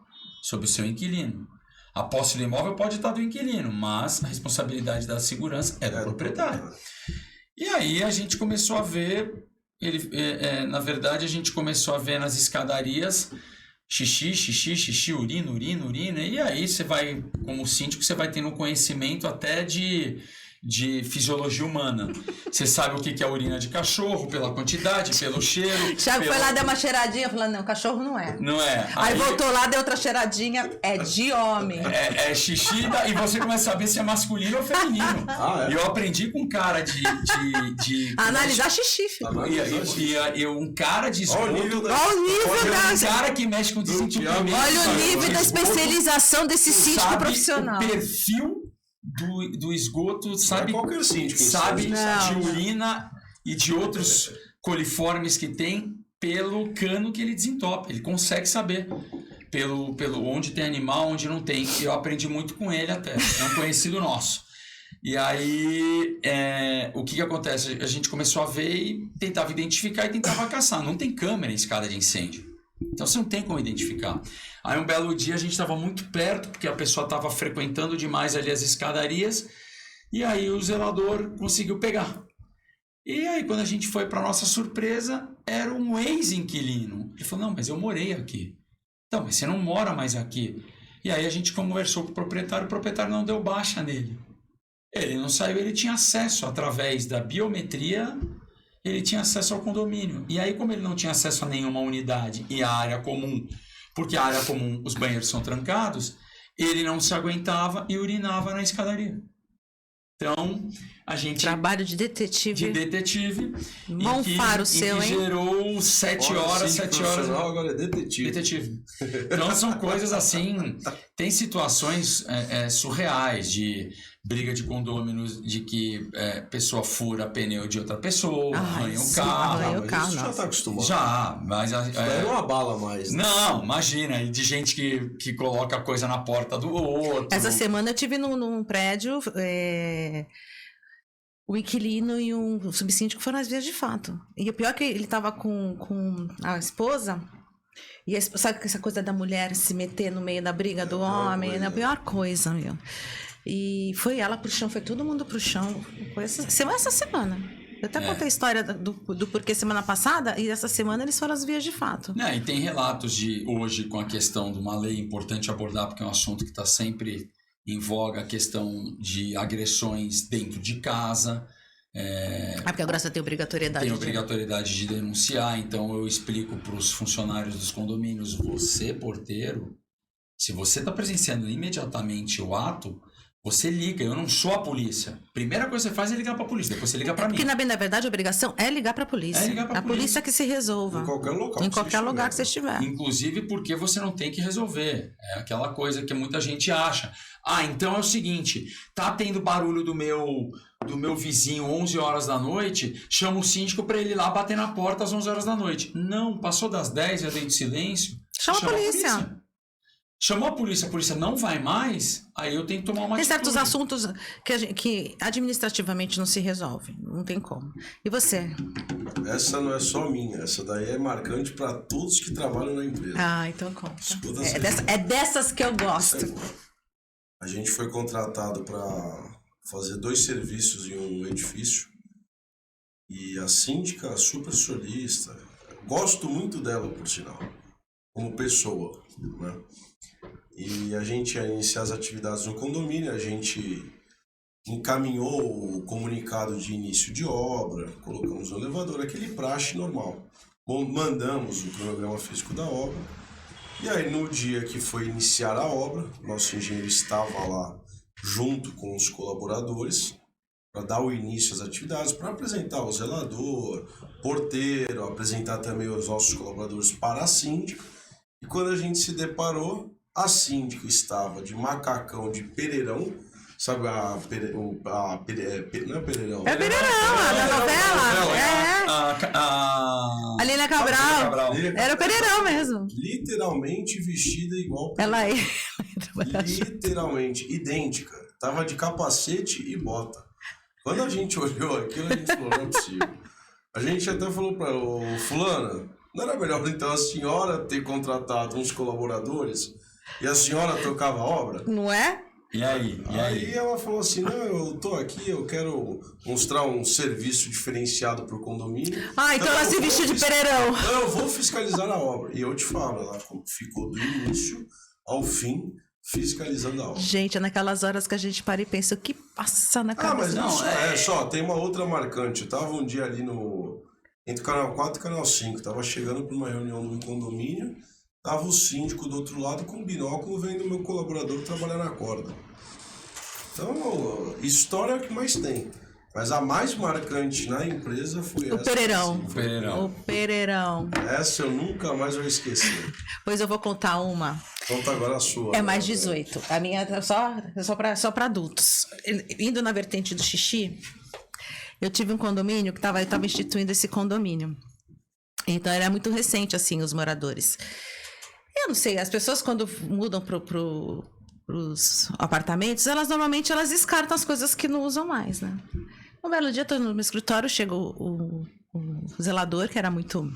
sobre o seu inquilino. A posse do imóvel pode estar do inquilino, mas a responsabilidade da segurança é do proprietário. E aí a gente começou a ver, na verdade a gente começou a ver nas escadarias xixi, urina, e aí você vai, como síndico, você vai tendo conhecimento até de fisiologia humana. Você sabe o que é urina de cachorro, pela quantidade, pelo cheiro. Thiago foi lá, deu uma cheiradinha, falando, não, cachorro não é. Não é. Aí voltou lá, deu outra cheiradinha, é de homem. É xixi, e você começa a saber se é masculino ou feminino. E eu aprendi com um cara de analisar xixi, filho. E um cara de esgoto. Olha o nível da... Um cara que mexe com desentupimento. Olha o nível da especialização desse síndico profissional. O perfil do esgoto, sabe? Qualquer síndico sabe de urina e de outros coliformes que tem pelo cano que ele desentope. Ele consegue saber pelo onde tem animal, onde não tem. Eu aprendi muito com ele até. É um conhecido nosso. E aí, o que acontece? A gente começou a ver e tentava identificar e tentava caçar. Não tem câmera em escada de incêndio. Então você não tem como identificar. Aí um belo dia a gente estava muito perto, porque a pessoa estava frequentando demais ali as escadarias, e aí o zelador conseguiu pegar. E aí quando a gente foi, para nossa surpresa, era um ex-inquilino. Ele falou, não, mas eu morei aqui. Então, mas você não mora mais aqui. E aí a gente conversou com o proprietário não deu baixa nele. Ele não saiu, ele tinha acesso através da biometria, ele tinha acesso ao condomínio. E aí, como ele não tinha acesso a nenhuma unidade e a área comum, porque a área comum, os banheiros são trancados, ele não se aguentava e urinava na escadaria. Então, a gente... Trabalho de detetive. Bom faro seu, hein? Gerou 7 horas. Agora é detetive. Então, são coisas assim Tem situações surreais de briga de condôminos, de que pessoa fura pneu de outra pessoa, arranha o carro. Mas isso já tá acostumado. Já, mas... Não uma bala mais. Né? Não, imagina, de gente que coloca coisa na porta do outro. Essa semana eu tive num prédio... O inquilino e um subsíndico foram às vias de fato. E o pior é que ele tava com a esposa... E sabe essa coisa da mulher se meter no meio da briga do homem? É a pior coisa, meu. E foi ela pro chão, foi todo mundo pro chão. Foi essa semana. Eu até contei a história do porquê semana passada, e essa semana eles foram às vias de fato. E tem relatos de hoje com a questão de uma lei importante abordar, porque é um assunto que está sempre em voga, a questão de agressões dentro de casa. Porque agora você tem obrigatoriedade. Tem obrigatoriedade de denunciar, então eu explico para os funcionários dos condomínios, você, porteiro, se você está presenciando imediatamente o ato, você liga, eu não sou a polícia. Primeira coisa que você faz é ligar para a polícia, depois você liga para mim. Porque na verdade a obrigação é ligar para a polícia. A polícia que se resolva. Em qualquer local. Em qualquer lugar que você estiver. Inclusive porque você não tem que resolver. É aquela coisa que muita gente acha. Então é o seguinte, tá tendo barulho do meu vizinho 11 horas da noite, chama o síndico para ele ir lá bater na porta às 11 horas da noite. Não, passou das 10, já dei de silêncio. Chama a polícia. Chamou a polícia não vai mais, aí eu tenho que tomar uma atitude. Tem certos assuntos que administrativamente não se resolvem, não tem como. E você? Essa não é só minha, essa daí é marcante para todos que trabalham na empresa. Então conta. É dessas que eu gosto. A gente foi contratado para fazer 2 serviços em um edifício e a síndica super solista, gosto muito dela, por sinal, como pessoa, né? E a gente ia iniciar as atividades no condomínio, a gente encaminhou o comunicado de início de obra, colocamos no elevador, aquele praxe normal. Mandamos o cronograma físico da obra, e aí no dia que foi iniciar a obra, nosso engenheiro estava lá junto com os colaboradores para dar o início às atividades, para apresentar o zelador, porteiro, apresentar também os nossos colaboradores para a síndica. E quando a gente se deparou, a síndica estava de macacão de Pereirão, sabe não é Pereirão. É Pereirão, da novela. Aline Cabral. Era o Pereirão mesmo. Literalmente vestida igual ela é. Literalmente, idêntica. Tava de capacete e bota. Quando a gente olhou aquilo, a gente falou, não é possível. A gente até falou para ela, fulana, não era melhor então a senhora ter contratado uns colaboradores e a senhora tocava a obra? Não é? E aí? Aí ela falou assim, não, eu tô aqui, eu quero mostrar um serviço diferenciado pro condomínio. Então ela se vestiu de Pereirão. Então eu vou fiscalizar a obra. E eu te falo, ela ficou do início ao fim fiscalizando a obra. Gente, é naquelas horas que a gente para e pensa, o que passa na cabeça? Mas não, tem uma outra marcante. Eu tava um dia ali entre o canal 4 e o canal 5, tava chegando para uma reunião num condomínio, tava o síndico do outro lado com um binóculo vendo o meu colaborador trabalhar na corda. Então, história é o que mais tem. Mas a mais marcante na empresa foi essa. O Pereirão. Essa eu nunca mais vou esquecer. Pois eu vou contar uma. Conta agora a sua. É mais 18. A minha é só para adultos. Indo na vertente do xixi, eu tive um condomínio que eu estava instituindo esse condomínio. Então era muito recente, assim, os moradores. Eu não sei, as pessoas quando mudam pros apartamentos, normalmente elas descartam as coisas que não usam mais, né? Um belo dia, tô no meu escritório, chega o zelador, que era muito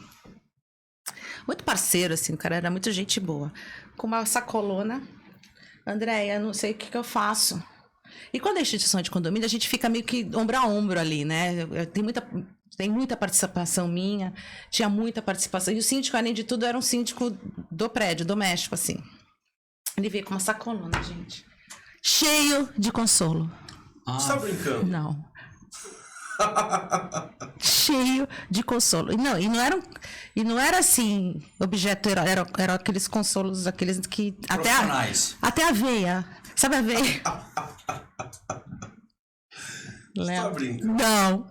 parceiro, assim, o cara era muito gente boa, com uma sacolona. Andréia, não sei o que eu faço. E quando é instituição de condomínio, a gente fica meio que ombro a ombro ali, né? Tem muita participação minha, tinha muita participação. E o síndico, além de tudo, era um síndico do prédio, doméstico, assim. Ele veio com uma sacolona, gente. Cheio de consolo. Você tá brincando? Não. Cheio de consolo. E não era assim, objeto, era aqueles consolos, aqueles que... Até a veia. Sabe a veia? Você tá brincando? Não.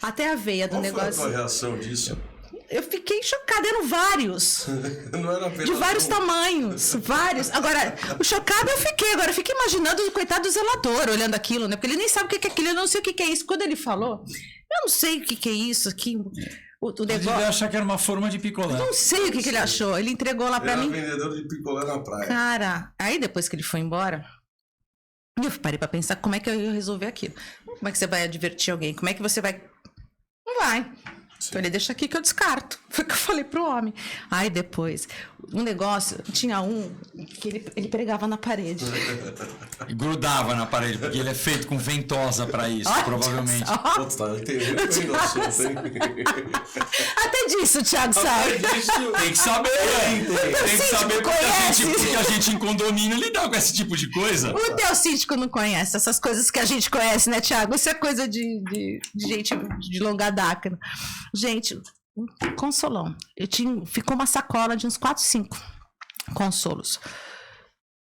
Até a veia do negócio. Qual foi a tua reação disso? Eu fiquei chocada. chocada, eram vários. Não era apenas De vários tamanhos, vários. Agora, o chocado eu fiquei. Agora, eu fiquei imaginando o coitado do zelador olhando aquilo, né? Porque ele nem sabe o que é aquilo, eu não sei o que é isso. Quando ele falou, eu não sei o que é isso aqui. O Ele devia negócio. achar que era uma forma de picolé. Não sei o que ele achou. Ele entregou lá pra Era mim. vendedor de picolé na praia. Cara, aí depois que ele foi embora, eu parei pra pensar como é que eu ia resolver aquilo. Como é que você vai advertir alguém? Como é que você vai... Não vai. Então ele deixa aqui que eu descarto. Foi o que eu falei pro homem. Aí depois, um negócio, tinha um que ele pregava na parede. E grudava na parede, porque ele é feito com ventosa pra isso, Olha provavelmente. só. Putz, tá entendendo bem o assunto, hein? Até disso o Thiago sabe. Tem que saber, tem que saber conhece. porque a gente em condomínio lida com esse tipo de coisa. O teu síndico não conhece essas coisas que a gente conhece, né, Thiago? Isso é coisa de gente de longa data. Gente, um consolão. Ficou uma sacola de uns 4, 5 consolos.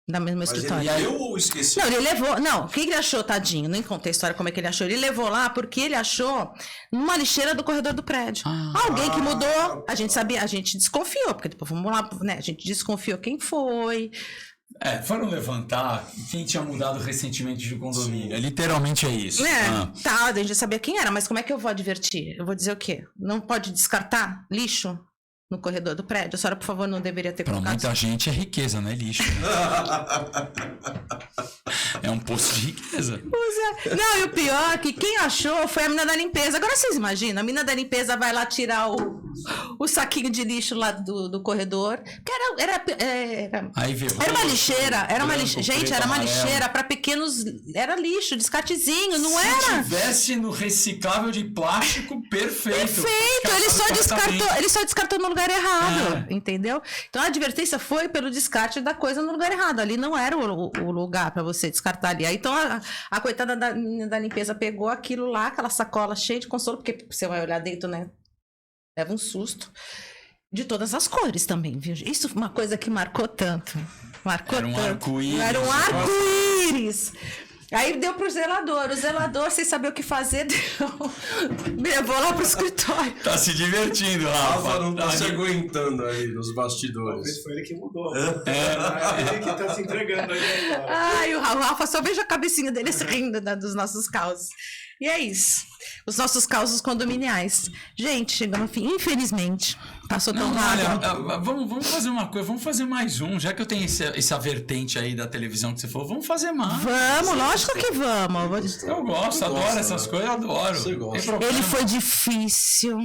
Da mesma Mas escritório. ele deu ou esqueceu? Não, ele levou. Não, o que ele achou, tadinho? Nem contei a história como é que ele achou. Ele levou lá porque ele achou numa lixeira do corredor do prédio. Alguém que mudou. A gente sabia, a gente desconfiou, porque depois vamos lá, né? A gente desconfiou quem foi. Foram levantar quem tinha mudado recentemente de condomínio. Literalmente é isso. Tá, a gente já sabia quem era, mas como é que eu vou advertir? Eu vou dizer o quê? Não pode descartar lixo no corredor do prédio? A senhora, por favor, não deveria ter Pra colocado. muita gente é riqueza, não é lixo. É um poço de riqueza. Pois é. Não, e o pior é que quem achou foi a mina da limpeza. Agora vocês imaginam, a mina da limpeza vai lá tirar o saquinho de lixo lá do corredor. Que Aí viu. era uma lixeira, Branco, gente, preto, era uma amarelo. lixeira para pequenos, era lixo, descartezinho, não Se era? tivesse no reciclável de plástico, perfeito. Perfeito, ele só descartou no lugar errado, entendeu? Então a advertência foi pelo descarte da coisa no lugar errado. Ali não era o lugar para você descartar ali. Aí então a coitada da limpeza pegou aquilo lá, aquela sacola cheia de consolo, porque você vai olhar dentro, né? Leva um susto. De todas as cores também, viu? Isso foi uma coisa que marcou tanto. Marcou Era um tanto. arco-íris. Era um arco-íris. Aí deu pro zelador. O zelador, sem saber o que fazer, me levou lá pro escritório. Tá se divertindo, Rafa Rafa. não tá se aguentando aí nos bastidores. Talvez foi ele que mudou. É ele que tá se entregando aí agora. Ai, o Rafa só vejo a cabecinha dele se rindo dos nossos causos. E é isso. Os nossos causos condominiais. Gente, chegamos ao fim. Infelizmente, passou tão rápido. Olha, vamos fazer uma coisa, vamos fazer mais um. Já que eu tenho essa vertente aí da televisão que você falou, vamos fazer mais. Vamos, lógico que vamos. Eu gosto, adoro gosta, essas né? coisas, eu adoro. Você gosta. Tem problema. Ele foi difícil.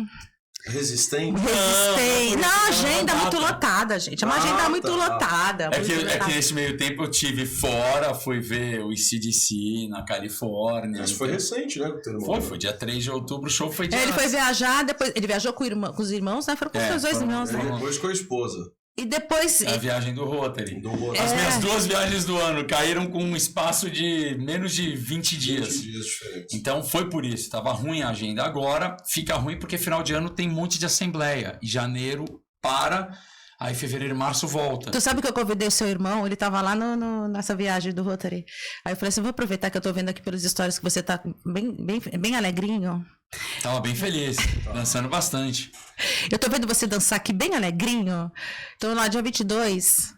Resistente? Resistei. Não, a agenda é muito lotada, gente. É uma agenda muito lotada. É muito que lotada. nesse meio tempo eu tive fora, fui ver o AC/DC na Califórnia. Mas foi recente, né? Com o teu irmão. Foi dia 3 de outubro, o show foi dia... Ele foi viajar, depois ele viajou com os irmãos, né? Foram com os seus dois foram- irmãos, E né? depois com a esposa. E depois. É a viagem do Rotary. Do Rotary. As minhas 2 viagens do ano caíram com um espaço de menos de 20 dias. 20 dias diferentes. Então foi por isso, tava ruim a agenda. Agora fica ruim porque final de ano tem um monte de assembleia. Em janeiro para, aí fevereiro e março volta. Tu sabe que eu convidei o seu irmão? Ele tava lá nessa viagem do Rotary. Aí eu falei assim: vou aproveitar que eu tô vendo aqui pelos stories que você tá bem alegrinho. Tava bem feliz, dançando bastante. Eu tô vendo você dançar aqui bem alegrinho. Então lá dia 22.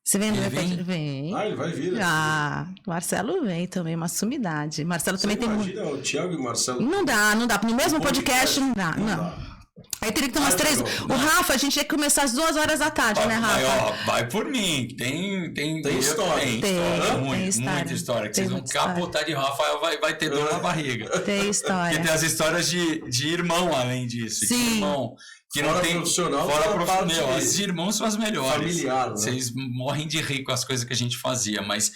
Você vem? Ele vem? Vem. Ah, ele vai vir. né? Ah, Marcelo vem também, uma sumidade. Marcelo Você também tem imagina o Thiago e o Marcelo? Não dá. No mesmo podcast não dá. Não Não. dá. Aí teria que ter umas Ah, 3. não. O Rafa, a gente tinha que começar às 2 horas da tarde, né, Vai, Rafa? ó, vai por mim. Tem história. Tem Tem muita história. história. Que Tem vocês vão muita história. capotar de Rafael, vai ter dor na barriga. Tem história. Porque tem as histórias de irmão além disso. Sim. De irmão. Que Fora não tem profissional, fora tem a profissional. parte As de irmãos são as melhores. familiar, né? Vocês morrem de rir com as coisas que a gente fazia, mas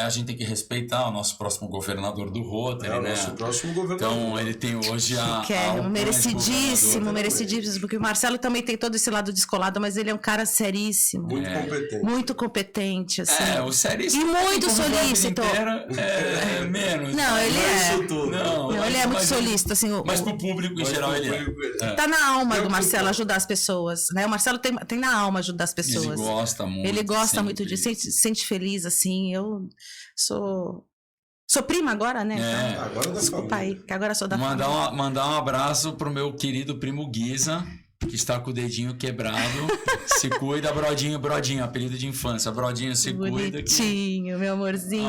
a gente tem que respeitar o nosso próximo governador do Rotary, É o né? nosso próximo governador. Então ele tem hoje a. Que é alcunha de merecidíssimo, governador. merecidíssimo. Porque o Marcelo também tem todo esse lado descolado, mas ele é um cara seríssimo. Muito competente. Muito competente, assim. O sério. E muito solícito. É menos. Não, ele é. Isso tudo. Não, Não, ele é muito mas- solícito, assim. Mas pro público em geral ele é. Tá na alma Eu do Marcelo concordo. ajudar as pessoas, né? O Marcelo tem na alma ajudar as Ele pessoas. gosta muito. Ele gosta sempre. muito disso, se sente feliz, assim. Eu sou prima agora, né? É. Então, Agora da desculpa família. aí, que agora sou da família. Mandar um abraço pro meu querido primo Guiza, que está com o dedinho quebrado. Se cuida, Brodinho, Brodinho, apelido de infância. Brodinho, se cuida. Bonitinho, meu amorzinho.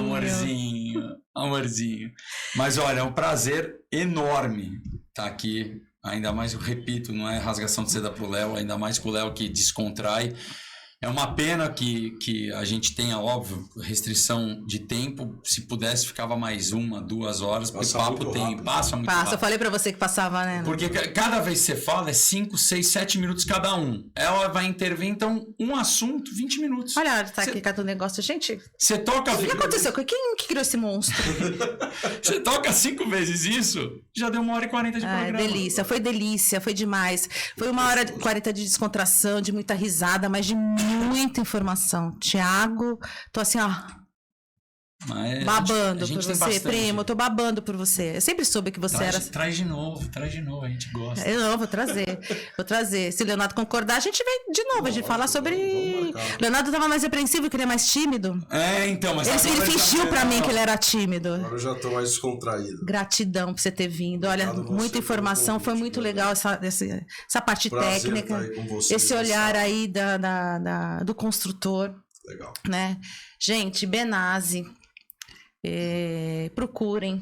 Amorzinho. Mas olha, é um prazer enorme estar aqui. Ainda mais, eu repito, não é rasgação de seda pro Léo, ainda mais com o Léo que descontrai. É uma pena que a gente tenha, óbvio, restrição de tempo. Se pudesse, ficava mais 1, 2 horas, porque papo tem, passa muito rápido. Eu falei pra você que passava, né? Porque cada vez que você fala é 5, 6, 7 minutos cada um. Ela vai intervir, então, um assunto, 20 minutos. Olha, tá aqui cada negócio. Gente, Você toca... o que aconteceu? Quem que criou esse monstro? Você toca 5 vezes isso, já deu 1h40 de programa. Delícia, foi demais. Foi 1h40 de descontração, de muita risada, mas de muita informação. Tiago, tô assim, ó, babando por você, primo, eu tô babando por você. Eu sempre soube que você era... Traz de novo, a gente gosta. Eu não, vou trazer. Se o Leonardo concordar, a gente vem de novo, a gente falar sobre... Leonardo tava mais apreensivo, que ele é mais tímido. Então, mas... Ele fingiu pra mim que ele era tímido. Agora eu já tô mais descontraído. Gratidão por você ter vindo. Olha, muita informação, foi muito legal essa parte técnica, esse olhar aí do construtor. Legal. Né? Gente, Benazzi, procurem,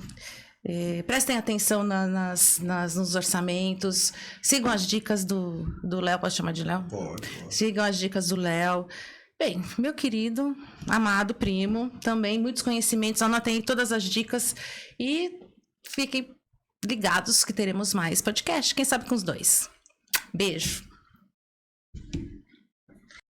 prestem atenção nos orçamentos, sigam as dicas do Léo, pode chamar de Léo? Pode. Sigam as dicas do Léo. Bem, meu querido, amado primo, também muitos conhecimentos, anotem todas as dicas e fiquem ligados que teremos mais podcast, quem sabe com os dois. Beijo.